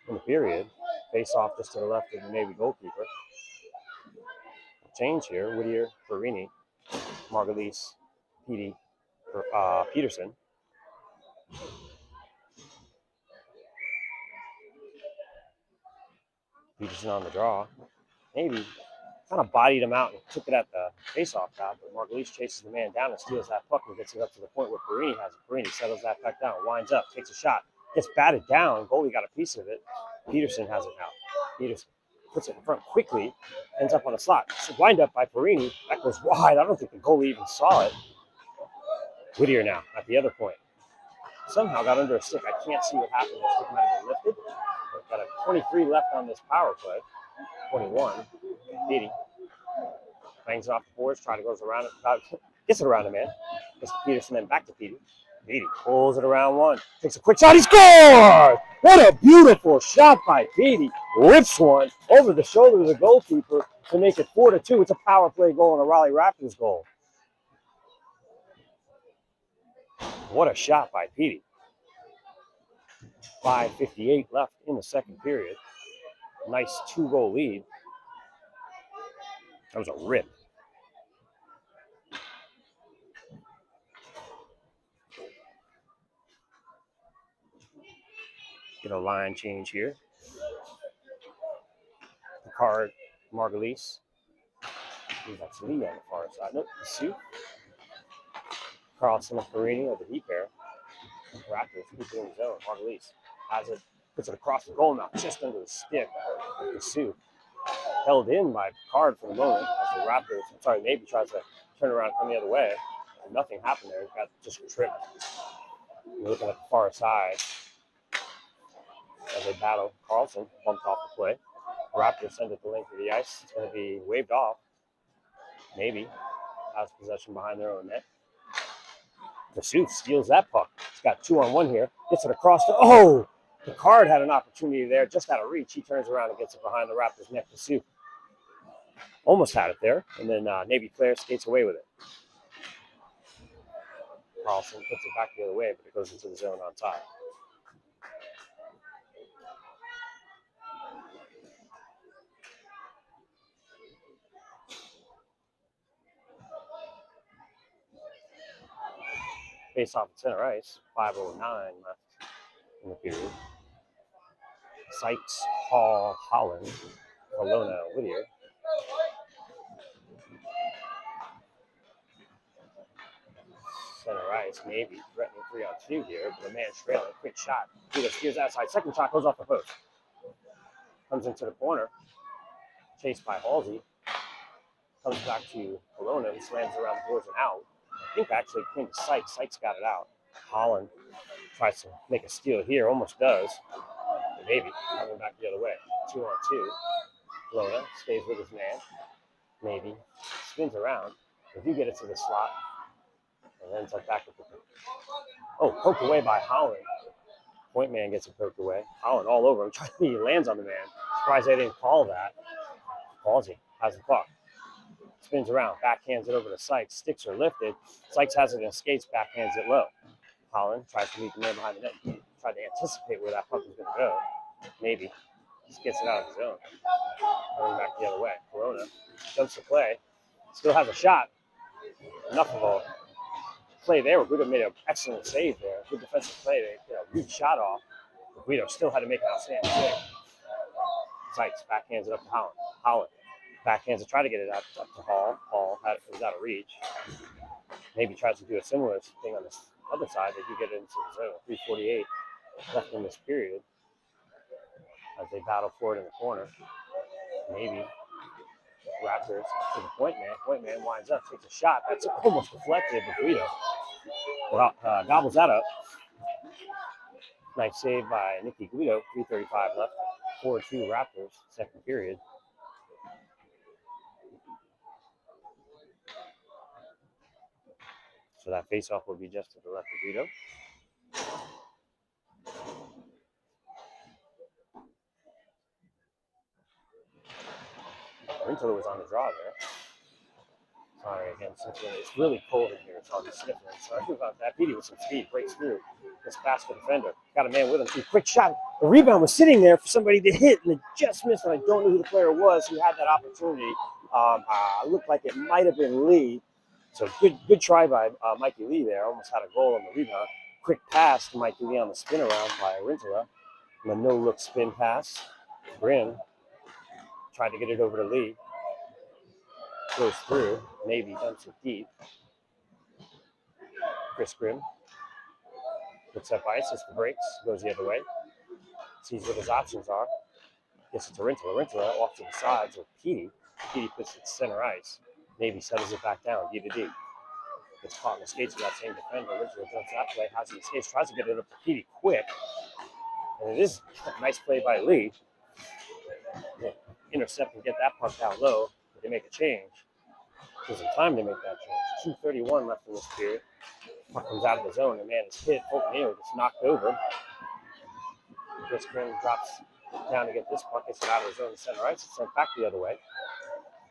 Speaker 1: in the period. Face off just to the left of the Navy goalkeeper. Change here. Whittier, Perini, Margulies, Peterson. Peterson on the draw. Maybe kind of bodied him out and took it at the face-off top, but Margulies chases the man down and steals that puck and gets it up to the point where Perini has it. Perini settles that puck down, winds up, takes a shot, gets batted down. Goalie got a piece of it. Peterson has it now. Peterson puts it in front quickly, ends up on the slot. So wind up by Perini. That goes wide. I don't think the goalie even saw it. Whittier now at the other point. Somehow got under a stick. I can't see what happened. The stick might have been lifted. Got a 23 left on this power play. 21. Petey bangs off the boards, goes around it. Gets it around the man. Gets to Peterson, then back to Petey. Petey pulls it around one. Takes a quick shot. He scores! What a beautiful shot by Petey. Rips one over the shoulder of the goalkeeper to make it 4-2. It's a power play goal and a Raleigh Raptors goal. What a shot by Petey. 5:58 left in the second period. Nice 2-goal lead. That was a rip. Get a line change here. Picard, Margulies. That's Lee on the far side. Nope, Sue. Carlson and Perini of the D pair. Raptors keep it in the zone. Margulies has it, puts it across the goal now, just under the stick. Sue held in by Picard for the moment as the Raptors, Navy tries to turn around and come the other way. And nothing happened there. It got just tripped. You're looking at the far side as they battle. Carlson bumped off the play. Raptors send it the length of the ice. It's going to be waved off. Navy has possession behind their own net. Kasuf steals that puck. He's got 2-on-1 here. Gets it across the. Oh! Picard had an opportunity there, just out of reach. He turns around and gets it behind the Raptors' net. Kasuf almost had it there, and then Navy player skates away with it. Carlson puts it back the other way, but it goes into the zone on top. Face off at center ice. 5:09 left in the period. Sykes, Hall, Holland, Kelowna, Whittier. Center ice, maybe threatening 3-on-2 here, but a man trailing. Quick shot. Guido steers outside. Second shot goes off the post. Comes into the corner. Chased by Halsey. Comes back to Kelowna, who slams around the boards and out. I think actually came to Sykes. Sykes got it out. Holland tries to make a steal here, almost does. But maybe coming back the other way. 2-on-2. Kelowna stays with his man. Maybe spins around. If you get it to the slot, and ends up back with the. Oh, poked away by Holland. Point man gets it poked away. Holland all over him. He lands on the man. Surprised they didn't call that. Halsey has the puck. Spins around, backhands it over to Sykes. Sticks are lifted. Sykes has it in skates, backhands it low. Holland tries to meet the man behind the net. Tried to anticipate where that puck was going to go. Maybe. Just gets it out of the zone. Going back the other way. Kelowna jumps the play. Still has a shot. Enough of a play there. Guido made an excellent save there. Good defensive play. They a good shot off. Guido still had to make an outstanding save. Sykes backhands it up to Holland. Holland backhands it, try to get it up to Hall. Hall was out of reach. Maybe tries to do a similar thing on this other side. They do get it into the zone. 3:48 left in this period as they battle for it in the corner. Maybe Raptors to the point man. Point man winds up, takes a shot. That's almost deflected, but Guido gobbles that up. Nice save by Nicky Guido. 3:35 left. 4-2 Raptors, second period. So that faceoff will be just to the left of Guido. Rintler was on the draw there. Sorry again, it's really cold in here. It's hard to sniff in. Sorry about that. Petey with some speed breaks through. This past the defender. Got a man with him. Too. Quick shot. The rebound was sitting there for somebody to hit, and it just missed. And I don't know who the player was who had that opportunity. Looked like it might have been Lee. So good try by Mikey Lee there. Almost had a goal on the rebound. Quick pass to Mikey Lee on the spin around by Rintler. And the no-look spin pass. Grimm tried to get it over to Lee. Goes through. Maybe dumps it deep. Chris Grimm looks up ice, just breaks, goes the other way. Sees what his options are. Gets it to Rintler. Rintler off to the sides with Petey. Petey puts it to center ice. Maybe settles it back down, D to D. Gets caught in the skates of that same defender. Rintler jumps that play, has it in the skates, tries to get it up to Petey quick. And it is a nice play by Lee. Intercept and get that puck down low. But they make a change. Gives them time to make that change. 2:31 left in this period. Puck comes out of the zone. The man is hit. O'Neill gets knocked over. Chris Grimm drops down to get this puck. Gets it out of the zone to center ice. It's sent back the other way.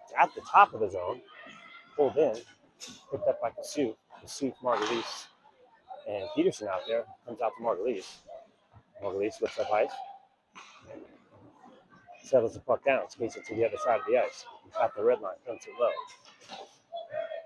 Speaker 1: It's at the top of the zone. Pulled in. Picked up by Kasuf. Kasuf, Margulies, and Peterson out there. Comes out to Margulies. Margulies lifts up ice. Settles the puck down. Skates it to the other side of the ice. At the red line. Dumps it low.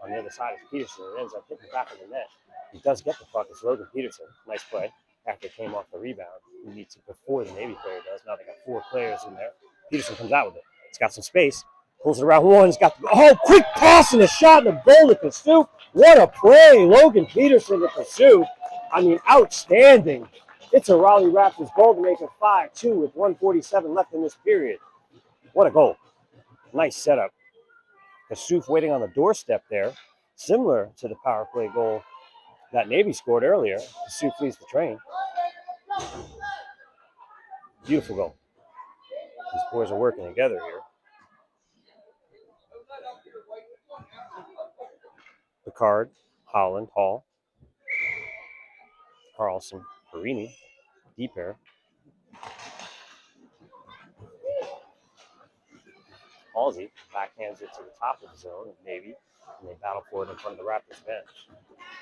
Speaker 1: On the other side is Peterson. It ends up hitting the back of the net. He does get the puck. It's Logan Peterson. Nice play. After it came off the rebound. He needs it before the Navy player does. Now they got 4 players in there. Peterson comes out with it. It's got some space. Pulls it around one. He's got the quick pass and a shot and a goal to Kasuf. What a play. Logan Peterson to Kasuf. I mean, outstanding. It's a Raleigh Raptors goal to make it 5-2 with 1:47 left in this period. What a goal. Nice setup. Kasuf waiting on the doorstep there, similar to the power play goal that Navy scored earlier. Kasuf leads the train. Beautiful goal. These boys are working together here. Picard, Holland, Hall. Carlson, Perini, deep air. Halsey backhands it to the top of the zone, maybe, and they battle for it in front of the Raptors bench.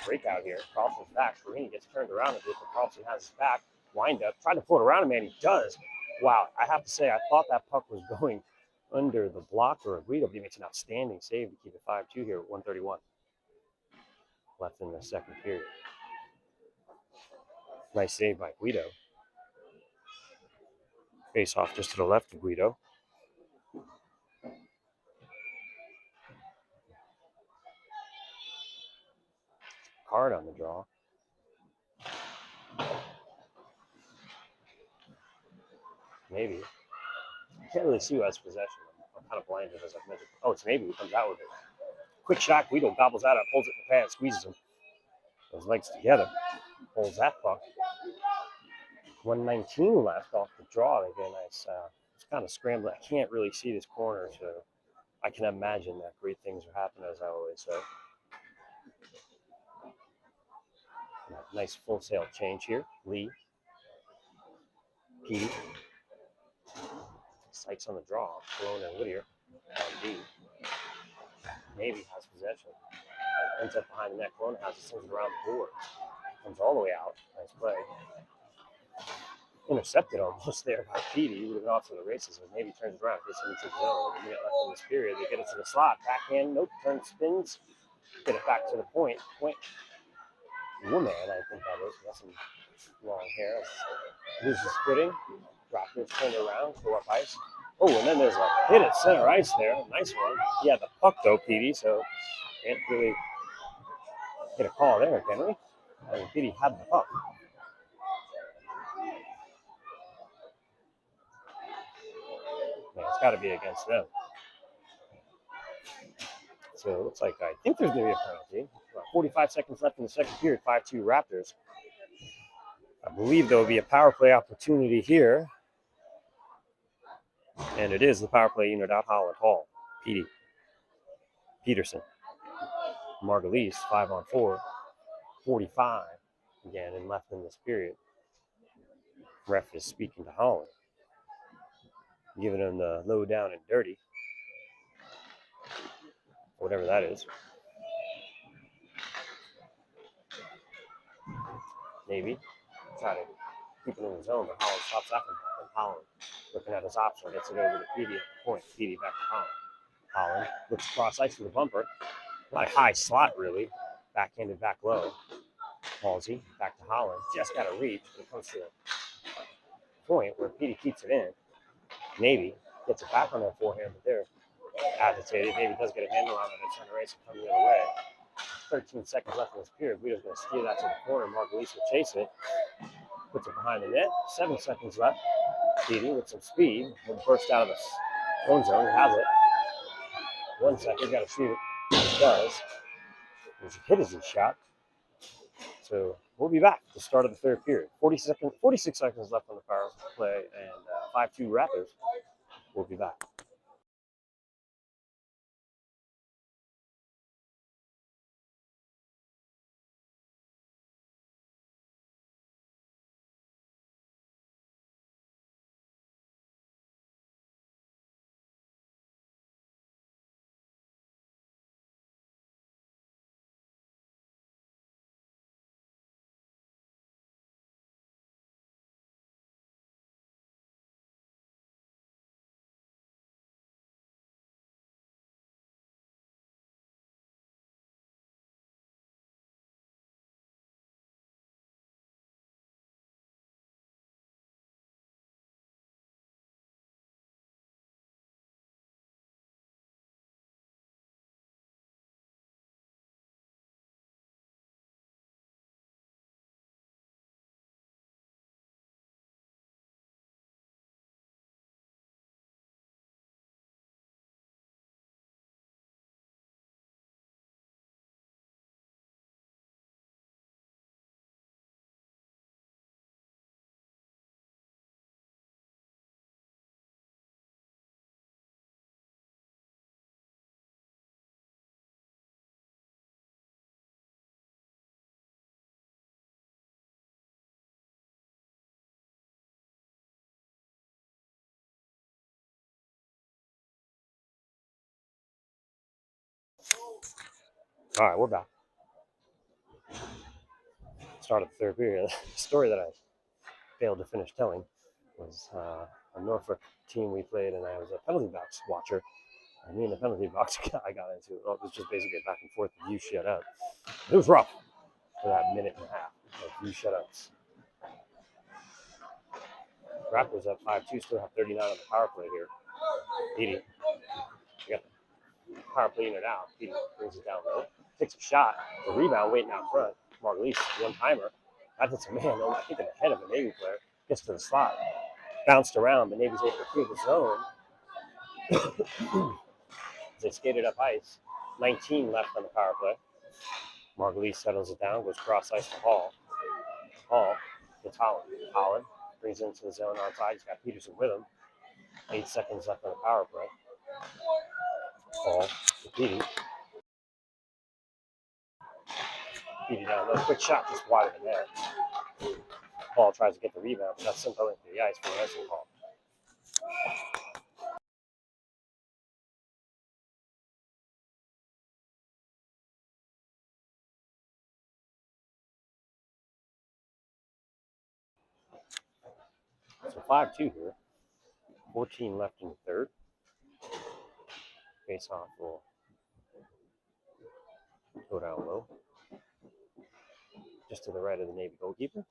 Speaker 1: Breakout here. Carlson's back. Perini gets turned around a bit, but Carlson has his back. Wind up, trying to pull it around him, and he does. Wow, I have to say, I thought that puck was going under the blocker of Guido, but he makes an outstanding save to keep it 5-2 here at 1:31 left in the second period. Nice save by Guido. Face off just to the left of Guido. Card on the draw. Maybe. Can't really see who has possession. I'm kind of blinded as I've mentioned. Oh, it's maybe who comes out with it. Quick shot. Guido gobbles that up, pulls it in the pad, squeezes him. Those legs together. Pulls that puck. 1:19 left off the draw. They get a nice, it's kind of scrambling. I can't really see this corner, so I can imagine that great things are happening, as I always say. Nice full sail change here. Lee. Petey. Sykes on the draw. Malone and Whittier on D. Navy has possession. Ends up behind the net. Malone has it, sends it around the board. Comes all the way out. Nice play. Intercepted almost there by Petey. He would have gone off to the races, but maybe turns around, gets him into the zone. A minute left in this period. They get it to the slot. Backhand, nope, turns, spins. Get it back to the point. Point. Woman, I think that is. That's some long hair. Loses footing. Raptors turn it around, go up ice. Oh, and then there's a hit at center ice there. Nice one. He had the puck though, Petey, so can't really get a call there, can we? I mean, Petey had the puck. Yeah, it's got to be against them. So it looks like I think there's going to be a penalty. 45 seconds left in the second period, 5-2 Raptors. I believe there will be a power play opportunity here. And it is the power play unit out. Holland, Hall, Petey, Peterson, Margulies, 5-on-4, 45 again and left in this period. Ref is speaking to Holland, giving him the low down and dirty, whatever that is. Maybe try to keep it in the zone, but Holland stops after him. And Holland, looking at his option, gets it over to Petey at the point. Petey back to Holland. Holland looks across ice for the bumper. Not a high slot, really. Backhanded back low. Halsey back to Holland. Just got to reach, but it comes to a point where Petey keeps it in. Navy gets it back on their forehand, but they're agitated. Navy does get a handle on it and trying to race and come the other way. 13 seconds left in this period. Guido's going to steer that to the corner. Margulies will chase it. Puts it behind the net. 7 seconds left. Petey with some speed will burst out of the own zone. He has it. 1 second. Got to shoot it. He does. He's hit his shot. So we'll be back at the start of the third period. 46 seconds left on the power play, and 5-2 Raptors. We'll be back. All right, we're back. Start of the third period. The story that I failed to finish telling was a Norfolk team we played, and I was a penalty box watcher. And me and the penalty box guy got into it. Well, it was just basically a back and forth of you shut up. It was rough for that minute and a half of you shut ups. Raptors up 5-2, still have 39 on the power play here. Petey, you got the power play in and out. Petey brings it down low, takes a shot, the rebound waiting out front. Margulies, one-timer. That hits a man, I think in the head of a Navy player. Gets to the slot. Bounced around, but Navy's able to clear the zone. They skated up ice. 19 left on the power play. Margulies settles it down, goes cross ice to Hall. Hall gets Holland. Holland brings it into the zone outside. He's got Peterson with him. 8 seconds left on the power play. Hall to Petey. Petey down low. Quick shot just wide of the net. Hall tries to get the rebound, but that's simple into the ice for the icing call. So 5-2 here. 14 left in the third. Face off will go down low. Just to the right of the Navy goalkeeper.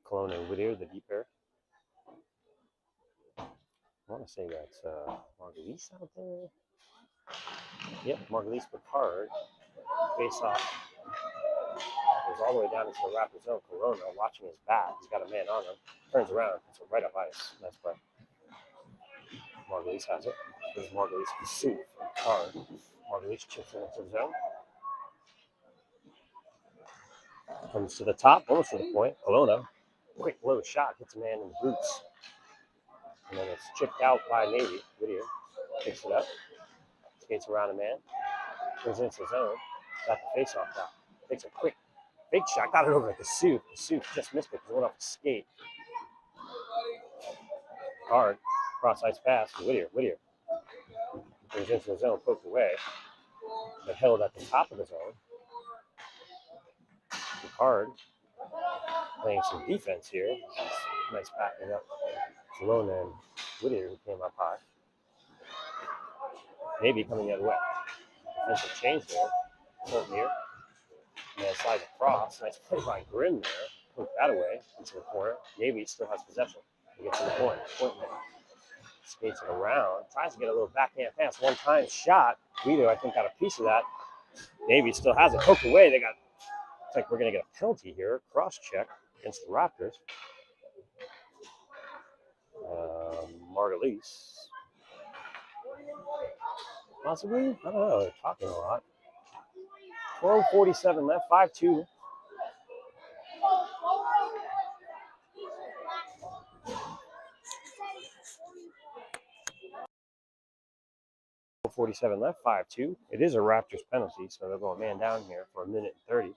Speaker 1: Cologne and Whittier, the deep pair. I want to say that's Margulies out there. Yep, Margulies Picard. Face off. Goes all the way down into the Raptors zone. Corona watching his back. He's got a man on him. Turns around. Puts it right up ice. Nice play. Margulies has it. There's Margulies pursuit from Picard. Margulies chips into the zone. Comes to the top, almost to the point. Kelowna, quick low shot, hits a man in the boots. And then it's chipped out by Navy. Whittier picks it up, skates around a man, goes into the zone, got the face off now. Takes a quick big shot, got it over at the Sioux. The Sioux just missed it because it went off the skate. Hard, cross ice pass to Whittier. Whittier goes into the zone, poked away, but held at the top of the zone. Hard, playing some defense here. Nice backing up. Kelowna and Whittier, who came up high. Maybe coming the other way. Defensive change there. Colton here. And then slides across. Nice play by Grimm there. Put that away into the corner. Navy still has possession. He gets to the point. Point man. Skates it around. Tries to get a little backhand pass. One time shot. Guido, I think, got a piece of that. Navy still has it. Poked away. They got. Looks like we're going to get a penalty here. Cross check against the Raptors. Margulies. Possibly? I don't know. They're talking a lot. 12:47 left. 5-2. .47 left. 5-2. It is a Raptors penalty, so they'll go a man down here for 1:30.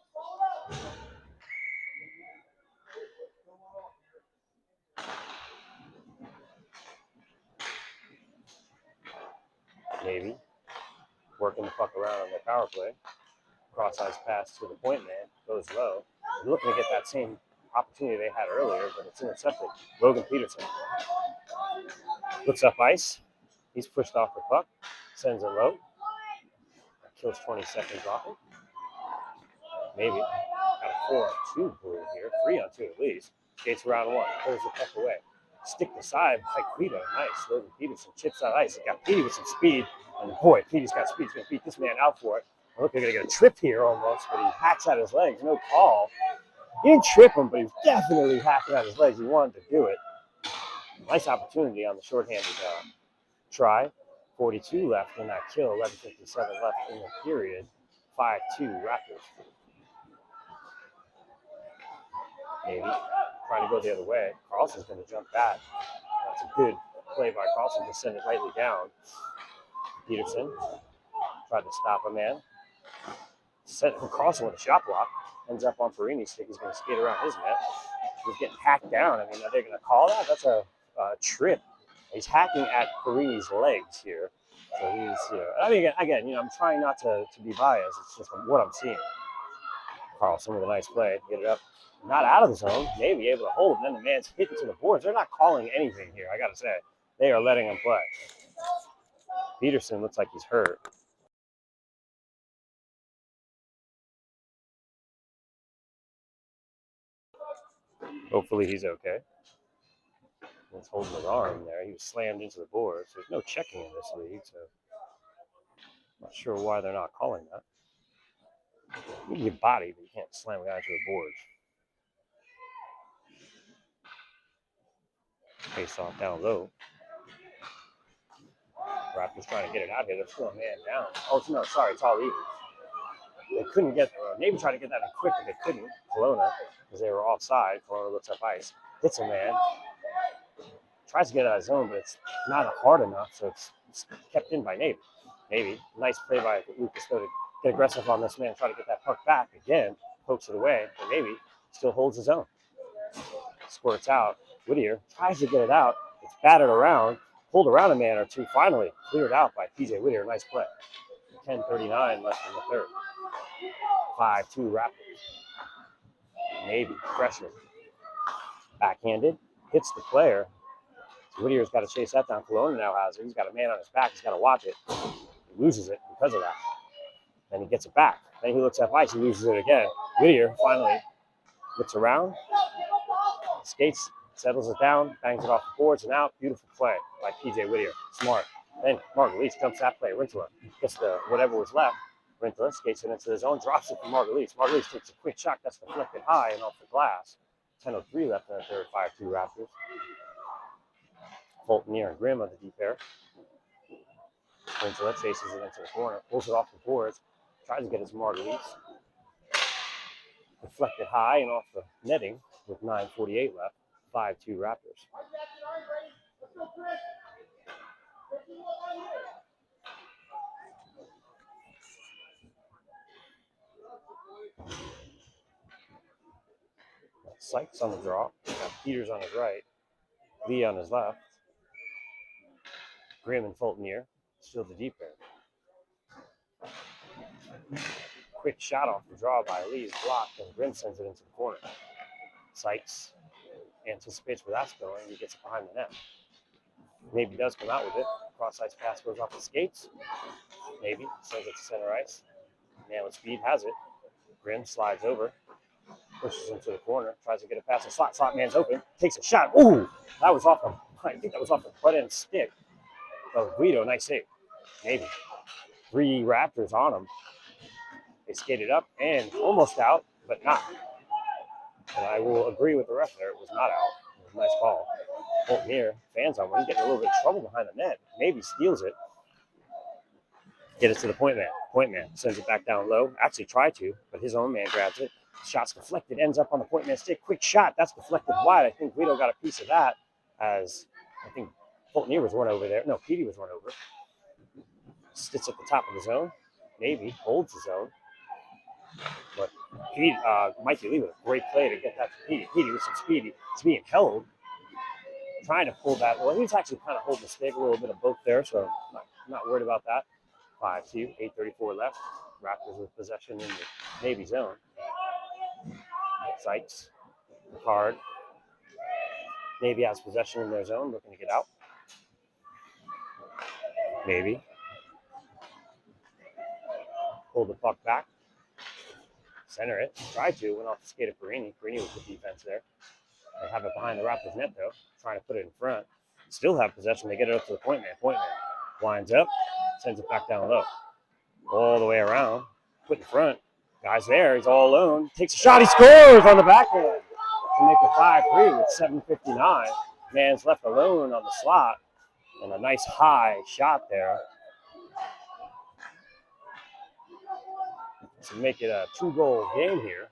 Speaker 1: Navy working the puck around on their power play. Cross ice pass to the point man. Goes low. They're looking to get that same opportunity they had earlier, but it's intercepted. Logan Peterson looks up ice. He's pushed off the puck. Sends it low. Kills 20 seconds off it. Maybe. Got a 4-on-2 blue here. 3-on-2 at least. Skates around one. Pulls the puck away. Stick the side by Guido. Nice. Logan Peterson chips that ice. He got Petey with some speed. And boy, Petey's got speed. He's going to beat this man out for it. Look, they're going to get a trip here almost, but he hacks at his legs. No call. He didn't trip him, but he was definitely hacking at his legs. He wanted to do it. Nice opportunity on the shorthanded try. 42 left in that kill. 11:57 left in the period. 5-2 Raptors. Maybe trying to go the other way. Carlson's going to jump that. That's a good play by Carlson to send it rightly down. Peterson tried to stop a man. Sent Carlson with a shot block. Ends up on Perini's stick. He's going to skate around his net. He's getting hacked down. I mean, are they going to call that? That's a trip. He's hacking at Perini's legs here. So he's, I mean, again, I'm trying not to be biased. It's just what I'm seeing. Carlson with a nice play, get it up, not out of the zone, maybe able to hold him. Then the man's hitting to the boards. They're not calling anything here, I gotta say. They are letting him play. Peterson looks like he's hurt. Hopefully he's okay. He's holding his arm there. He was slammed into the boards. There's no checking in this league, so I'm not sure why they're not calling that. You can get body, but you can't slam a guy into the boards. Face off down low. Raptors trying to get it out here. They're still a man down. Oh, no, sorry, it's all even. They couldn't get there. Maybe tried to get that in quick, but they couldn't. Kelowna, because they were offside. Kelowna looks up ice. Hits a man. Tries to get out of zone, but it's not hard enough, so it's kept in by Navy. Navy, nice play by Lucas, though, to get aggressive on this man, try to get that puck back again. Pokes it away, but Navy still holds his own. Squirts out. Whittier tries to get it out. It's batted around. Pulled around a man or two. Finally cleared out by PJ Whittier. Nice play. 10:39 left in the third. 5-2 Raptors. Navy pressure. Backhanded. Hits the player. So Whittier's got to chase that down. Kelowna now has it. He's got a man on his back. He's got to watch it. He loses it because of that. Then he gets it back. Then he looks up ice. He loses it again. Whittier finally gets around. Skates. Settles it down, bangs it off the boards and out. Beautiful play by PJ Whittier. Smart. Then Margulies jumps that play. Rintala gets the whatever was left. Rintala skates it into the zone, drops it for Margulies. Margulies takes a quick shot that's deflected high and off the glass. 10:03 left in the third. 5-2 Raptors. Fulton near and Grimm on the deep pair. Rintala chases it into the corner, pulls it off the boards, tries to get his Margulies. Deflected high and off the netting with 9:48 left. 5-2 Raptors. Sykes on the draw. Got Peters on his right. Lee on his left. Grimm and Fulton here. Still the deep pair. Quick shot off the draw by Lee's blocked, and Grimm sends it into the corner. Sykes anticipates where that's going. He gets it behind the net. Maybe does come out with it. Cross ice pass goes off the skates. Maybe sends it to center ice. Man with speed has it. Grimm slides over. Pushes into the corner. Tries to get it past the slot. Slot man's open. Takes a shot. Ooh! That was off the, I think that was off the butt end stick of Guido. Nice save. Maybe. 3 Raptors on him. They skated up and almost out, but not. And I will agree with the ref there. It was not out. It was a nice call. Fulton here, fans on him. He's getting a little bit of trouble behind the net. Maybe steals it. Get it to the point man. Point man sends it back down low. Actually tried to, but his own man grabs it. Shot's deflected. Ends up on the point man stick. Quick shot. That's deflected wide. I think Guido got a piece of that as I think Fulton here was run over there. No, Petey was run over. Sits at the top of the zone. Maybe holds the zone. But Mikey Lee with a great play to get that to Petey. Petey with some speed. He's being held. Trying to pull that. Well, he's actually kind of holding the stick. A little bit of both there, so I'm not worried about that. 5-2, 8:34 left. Raptors with possession in the Navy zone. Sykes, Picard. Navy has possession in their zone, looking to get out. Maybe. Pull the puck back. Center it. Tried to. Went off the skate of Perini. Perini with the defense there. They have it behind the Raptors net, though. Trying to put it in front. Still have possession. They get it up to the point man. Point man winds up. Sends it back down low. All the way around. Put in front. Guy's there. He's all alone. Takes a shot. He scores on the backhand to make it 5-3 with 7:59. Man's left alone on the slot. And a nice high shot there to make it a 2-goal game here.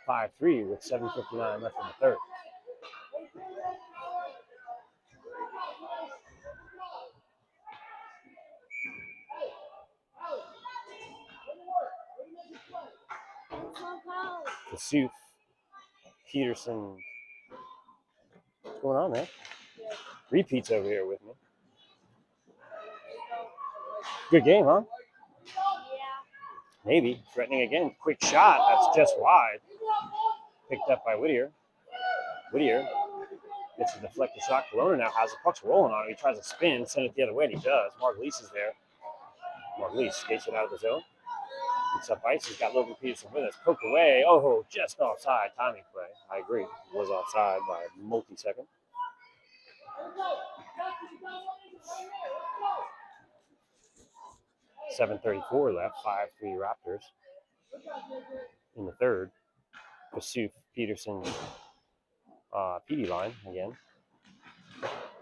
Speaker 1: 5-3 with 7:59 left in the third. Kasuf, Peterson. What's going on, man? Repeats over here with me. Good game, huh? Maybe. Threatening again. Quick shot. That's just wide. Picked up by Whittier. Whittier gets a deflected shot. Kelowna now has the puck's rolling on him. He tries to spin, send it the other way, and he does. Margulies is there. Margulies skates it out of the zone. Picks up ice. He's got Logan Peterson with us. Poked away. Oh, just offside. Timing play. I agree. It was offside by a multi-second. .734 left. 5-3 Raptors in the third. Kasuf, Peterson, PD line again.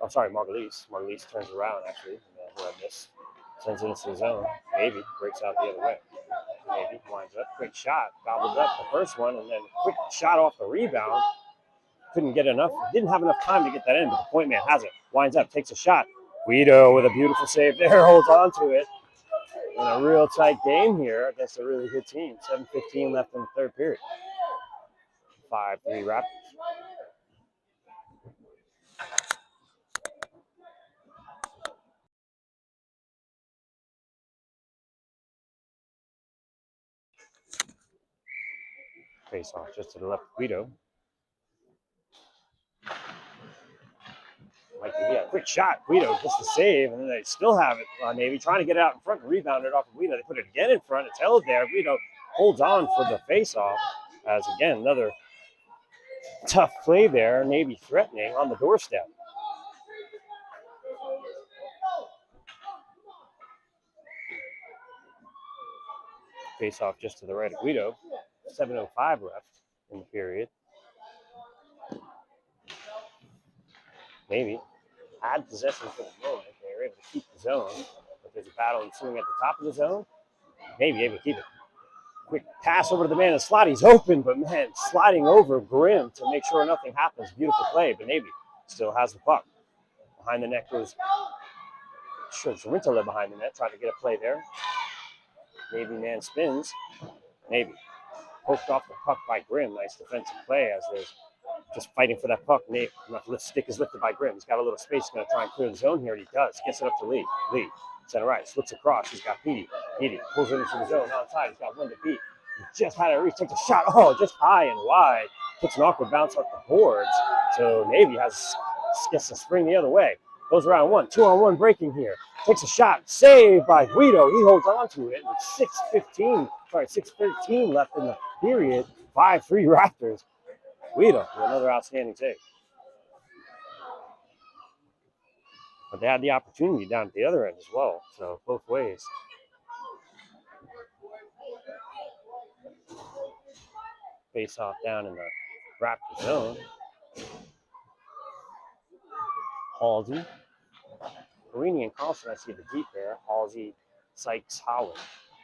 Speaker 1: I'm sorry, Margulies. Margulies turns around, actually. Who I missed. Sends it into the zone. Maybe. Breaks out the other way. Maybe. Winds up. Quick shot. Gobbled up the first one, and then quick shot off the rebound. Couldn't get enough. Didn't have enough time to get that in, but the point man has it. Winds up. Takes a shot. Guido with a beautiful save there. Holds on to it. In a real tight game here against a really good team. 7:15 left in the third period. 5-3 Raptors. Face off just to the left, Guido. Quick shot. Guido gets the save, and then they still have it on Navy, trying to get it out in front and rebound it off of Guido. They put it again in front. It's held there. Guido holds on for the face-off as, again, another tough play there. Navy threatening on the doorstep. Face-off just to the right of Guido. 7:05 left in the period. Navy had possession for the moment. They were able to keep the zone, but there's a battle ensuing at the top of the zone. Navy able to keep it. Quick pass over to the man in slot. He's open, but man, sliding over Grimm to make sure nothing happens. Beautiful play, but Navy still has the puck. Behind the net goes Sorrentino behind the net, trying to get a play there. Navy man spins. Navy poked off the puck by Grimm. Nice defensive play as they're just fighting for that puck. Nate, stick is lifted by Grimm. He's got a little space. He's going to try and clear the zone here, and he does. Gets it up to Lee. Lee, center right, slips across. He's got Petey. Petey pulls it into the zone outside. He's got one to beat. He just had a reach, takes a shot. Oh, just high and wide. Puts an awkward bounce off the boards. So Navy gets to spring the other way. Goes around one, 2-on-1 breaking here. Takes a shot, saved by Guido. He holds on to it with 6:13 left in the period. 5-3 Raptors. Guido with another outstanding save. But they had the opportunity down at the other end as well, so both ways. Face off down in the Raptor zone. Halsey. Perini and Carlson, I see the deep there. Halsey, Sykes, Howard.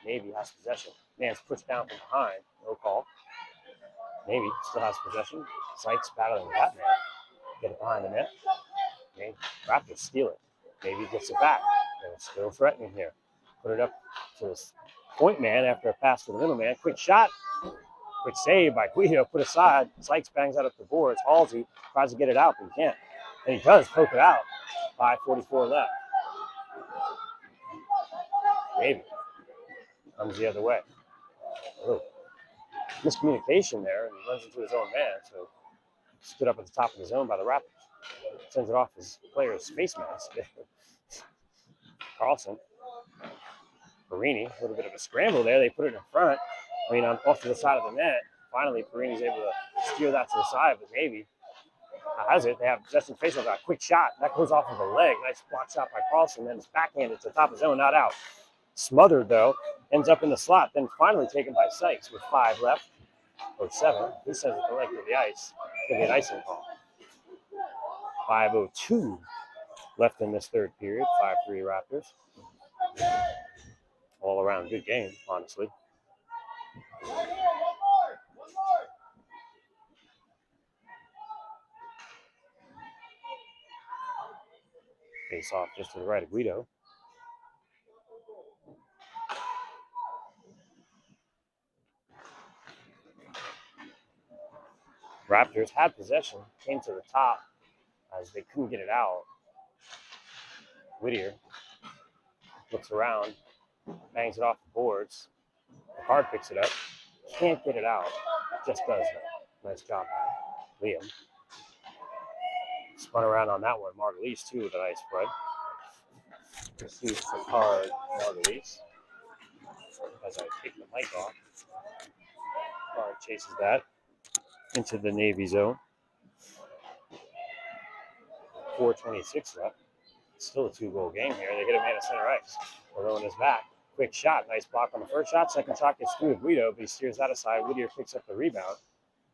Speaker 1: Navy has possession. Man's pushed down from behind. No call. Navy still has possession. Sykes battling that man. Get it behind the net. Okay. Raptors steal it. Navy gets it back. They're still threatening here. Put it up to this point man after a pass to the middle man. Quick shot. Quick save by Guido. Put aside. Sykes bangs out up the boards. Halsey tries to get it out, but he can't. And he does poke it out. 5:44 left. Navy comes the other way. Oh. Miscommunication there, and he runs into his own man. So stood up at the top of the zone by the Raptors. Sends it off his player's face mask. Carlson. Perini, a little bit of a scramble there. They put it in front. Off to the side of the net. Finally, Perini's able to steer that to the side, but Navy has it. They have possession face off. A quick shot. That goes off of the leg. Nice block shot by Carlson. Then it's backhanded to the top of the zone, not out. Smothered, though. Ends up in the slot. Then finally taken by Sykes with 5 left. Or 7. He sends it to the length of the ice. It's going to be an icing call. 5:02 left in this third period. 5-3 Raptors. All around good game, honestly. Face off just to the right of Guido. Raptors had possession, came to the top as they couldn't get it out. Whittier looks around, Bangs it off the boards. Card picks it up. Can't get it out. Just does that. Nice job, Liam. Spun around on that one. Margulies, too, with a nice spread. Receives the card, Margulies. As I take the mic off. Card chases that into the Navy zone. 4:26 left. Still a 2-goal game here. They hit a man at center ice. Malone is back. Quick shot. Nice block on the first shot. Second shot gets through Guido, but he steers that aside. Whittier picks up the rebound.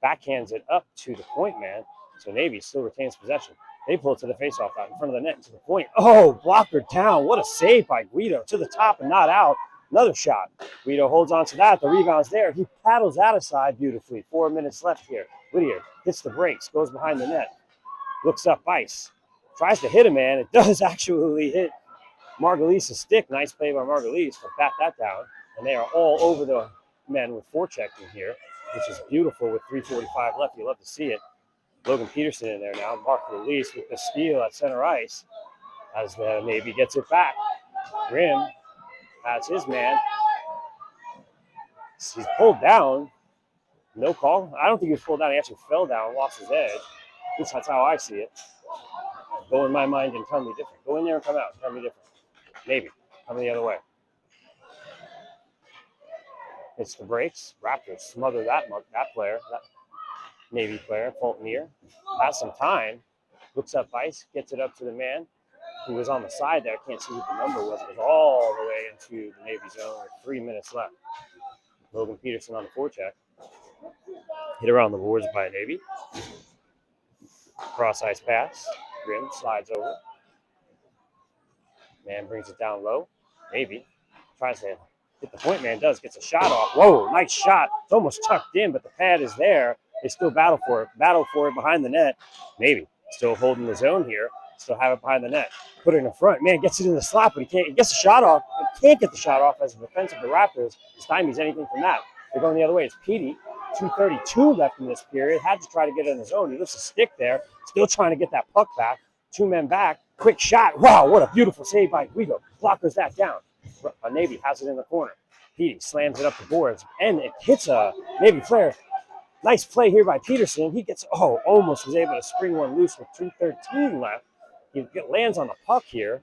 Speaker 1: Backhands it up to the point man. So Navy still retains possession. They pull it to the faceoff out in front of the net and to the point. Oh, blocker down. What a save by Guido. To the top and not out. Another shot. Guido holds on to that. The rebound's there. He paddles that aside beautifully. 4 minutes left here. Whittier hits the brakes. Goes behind the net. Looks up ice. Tries to hit a man. It does actually hit Margulies' stick. Nice play by Margulies to bat that down. And they are all over the men with forechecking here, which is beautiful with 3:45 left. You love to see it. Logan Peterson in there now. Margulies with the steal at center ice as the Navy gets it back. Grimm has his man. He's pulled down. No call. I don't think he was pulled down. He actually fell down, lost his edge. At least that's how I see it. Go in my mind and tell me different. Go in there and come out. Tell me different. Maybe. Coming the other way. Hits the brakes. Raptors smother that player, that Navy player, Fultonier. Has some time. Looks up ice. Gets it up to the man who was on the side there. I can't see what the number was. It was all the way into the Navy zone with 3 minutes left. Logan Peterson on the forecheck. Hit around the boards by Navy. Cross ice pass. Grimm slides over. Man brings it down low. Navy tries to hit the point man. Gets a shot off. Whoa, nice shot. It's almost tucked in, but the pad is there. They still battle for it behind the net. Navy still holding the zone here. Still have it behind the net. Put it in the front. Man gets it in the slot, but he can't. He gets the shot off. He can't get the shot off as a defense of the Raptors. Stymies anything from that. They're going the other way. It's Petey. 2:32 left in this period. Had to try to get it in the zone. He lifts a stick there. Still trying to get that puck back. 2 men back. Quick shot. Wow, what a beautiful save by Guido. Blockers that down. Navy has it in the corner. Petey slams it up the boards. And it hits a Navy player. Nice play here by Peterson. He gets, almost was able to spring one loose with 2:13 left. He lands on the puck here.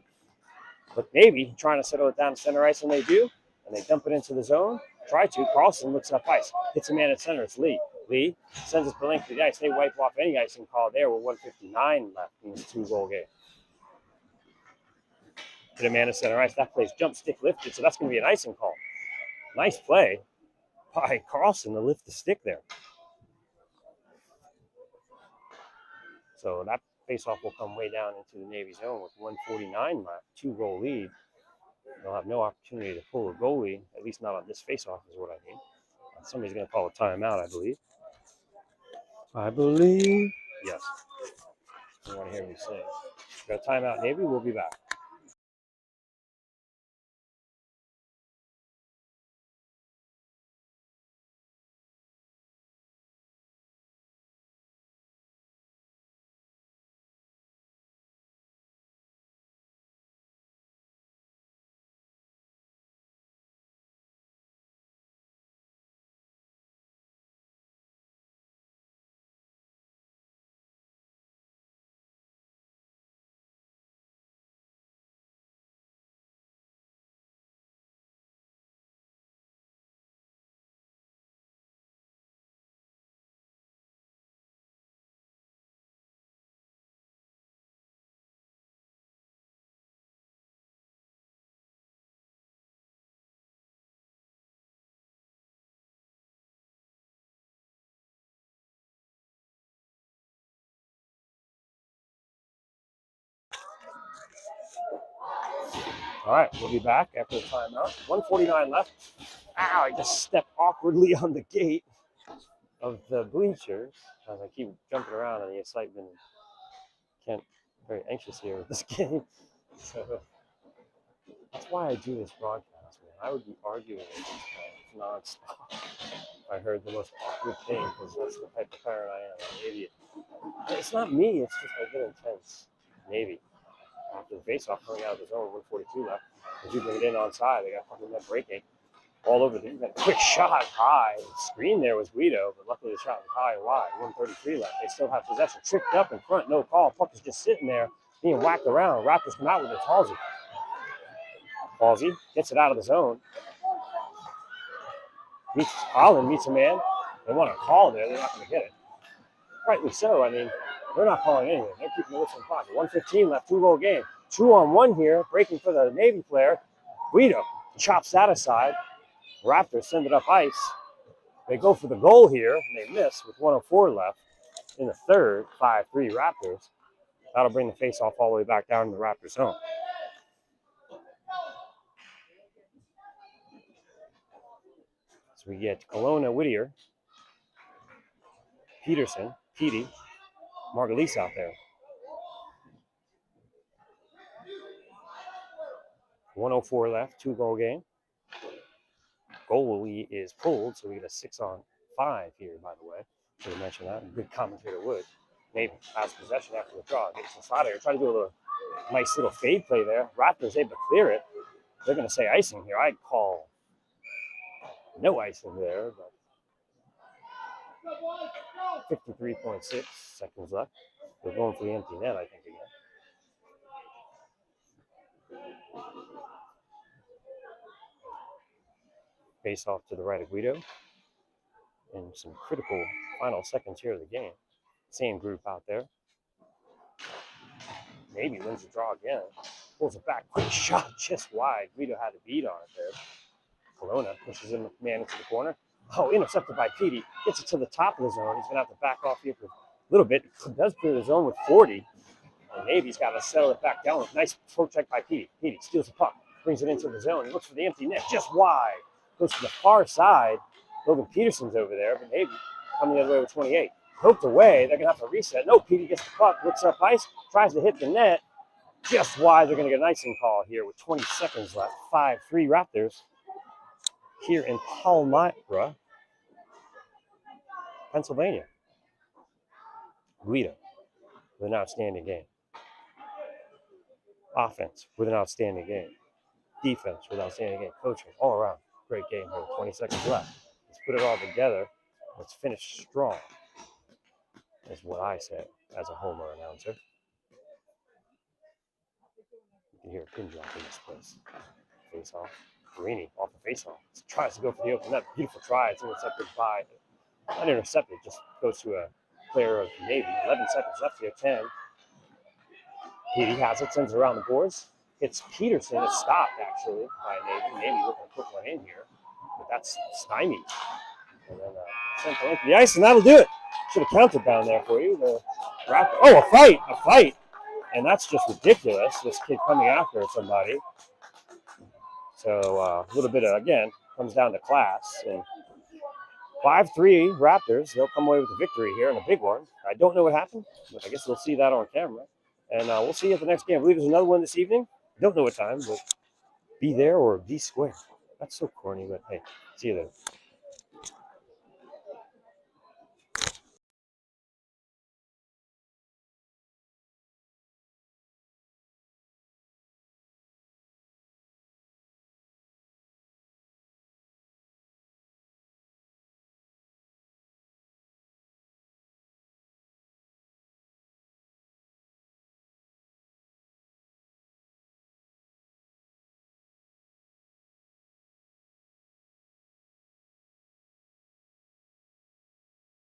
Speaker 1: But Navy trying to settle it down to center ice, and they do. And they dump it into the zone. Try to. Carlson looks up ice. Hits a man at center. It's Lee. Lee sends it to the length of the ice. They wipe off any icing call there with 1:59 left in this 2-goal game. Hit a man at center ice. That plays jump stick lifted, so that's going to be an icing call. Nice play by Carlson to lift the stick there. So that faceoff will come way down into the Navy zone with 1:49 left. 2-goal lead. They'll have no opportunity to pull a goalie, at least not on this faceoff is what I mean. Somebody's going to call a timeout, I believe. Yes. You want to hear me say. Got a timeout, Navy. We'll be back. All right, we'll be back after the timeout. 1:49 left. Ow, I just stepped awkwardly on the gate of the bleachers as I keep jumping around in the excitement. Kent, very anxious here with this game. So that's why I do this broadcast, man. I would be arguing with these guys nonstop. I heard the most awkward thing because that's the type of parent I am. I'm an idiot. It's not me, it's just I get intense. Navy. after the face-off coming out of the zone, 142 left. As you bring it in onside, they got fucking net breaking. All over the defense. Quick shot high. Screen there was Guido, but luckily the shot was high and wide. 133 left. They still have possession. Tricked up in front, no call. Puck is just sitting there being whacked around. Raptors come out with it. Halsey gets it out of the zone. Holland meets a man. They want to call there. They're not going to get it. Rightly so. I mean, they're not calling anything. They're keeping the whistle in pocket. 1:15 left, 2-goal game. 2-on-1 here, breaking for the Navy player. Guido chops that aside. Raptors send it up ice. They go for the goal here, and they miss with 1:04 left in the third. 5-3 Raptors. That'll bring the face-off all the way back down to the Raptors' zone. So we get Kelowna, Whittier, Peterson, Petey, Margulies out there. 1:04 left, 2-goal game. Goalie is pulled, so we get a 6-on-5 here, by the way. Should have mentioned that. A good commentator would. Maybe has possession after the draw. Gets inside here. Try to do a little nice little fade play there. Raptors able to clear it. They're going to say icing here. I'd call no icing there, but 53.6 seconds left. They're going for the empty net, I think, again. Face off to the right of Guido. And some critical final seconds here of the game. Same group out there. Maybe wins the draw again. Pulls it back. Quick shot just wide. Guido had a beat on it there. Kelowna pushes him man into the corner. Oh, intercepted by Petey. Gets it to the top of the zone. He's going to have to back off here for a little bit. Does clear the zone with 40. And Navy's got to settle it back down. Nice throw check by Petey. Petey steals the puck. Brings it into the zone. He looks for the empty net. Just wide. Goes to the far side. Logan Peterson's over there, but Navy coming the other way with 28. Poked away. They're going to have to reset. No, Petey gets the puck. Looks up ice. Tries to hit the net. Just wide. They're going to get an icing call here with 20 seconds left. 5-3 Raptors here in Palmyra, Pennsylvania. Guido with an outstanding game. Offense with an outstanding game. Defense with an outstanding game. Coaching all around. Great game here. 20 seconds left. Let's put it all together. Let's finish strong, is what I said as a Homer announcer. You can hear a pin drop in this place. Face off. Guarini off the face off. Tries to go for the open net. Beautiful try. It's intercepted by, not intercepted, just goes to a player of the Navy. 11 seconds left here. 10. Petey has it, sends it around the boards. It's Peterson. It's stopped, actually, by Navy. Navy looking to put one in here. But that's stymied. And then sent the length of the ice, and that'll do it. Should have counted down there for you. The Raptor. Oh, a fight. And that's just ridiculous, this kid coming after somebody. So a little bit of, again, comes down to class. And 5-3 Raptors. They'll come away with the victory here and a big one. I don't know what happened, but I guess we'll see that on camera. And we'll see you at the next game. I believe there's another one this evening. I don't know what time, but be there or be square. That's so corny, but hey, see you there.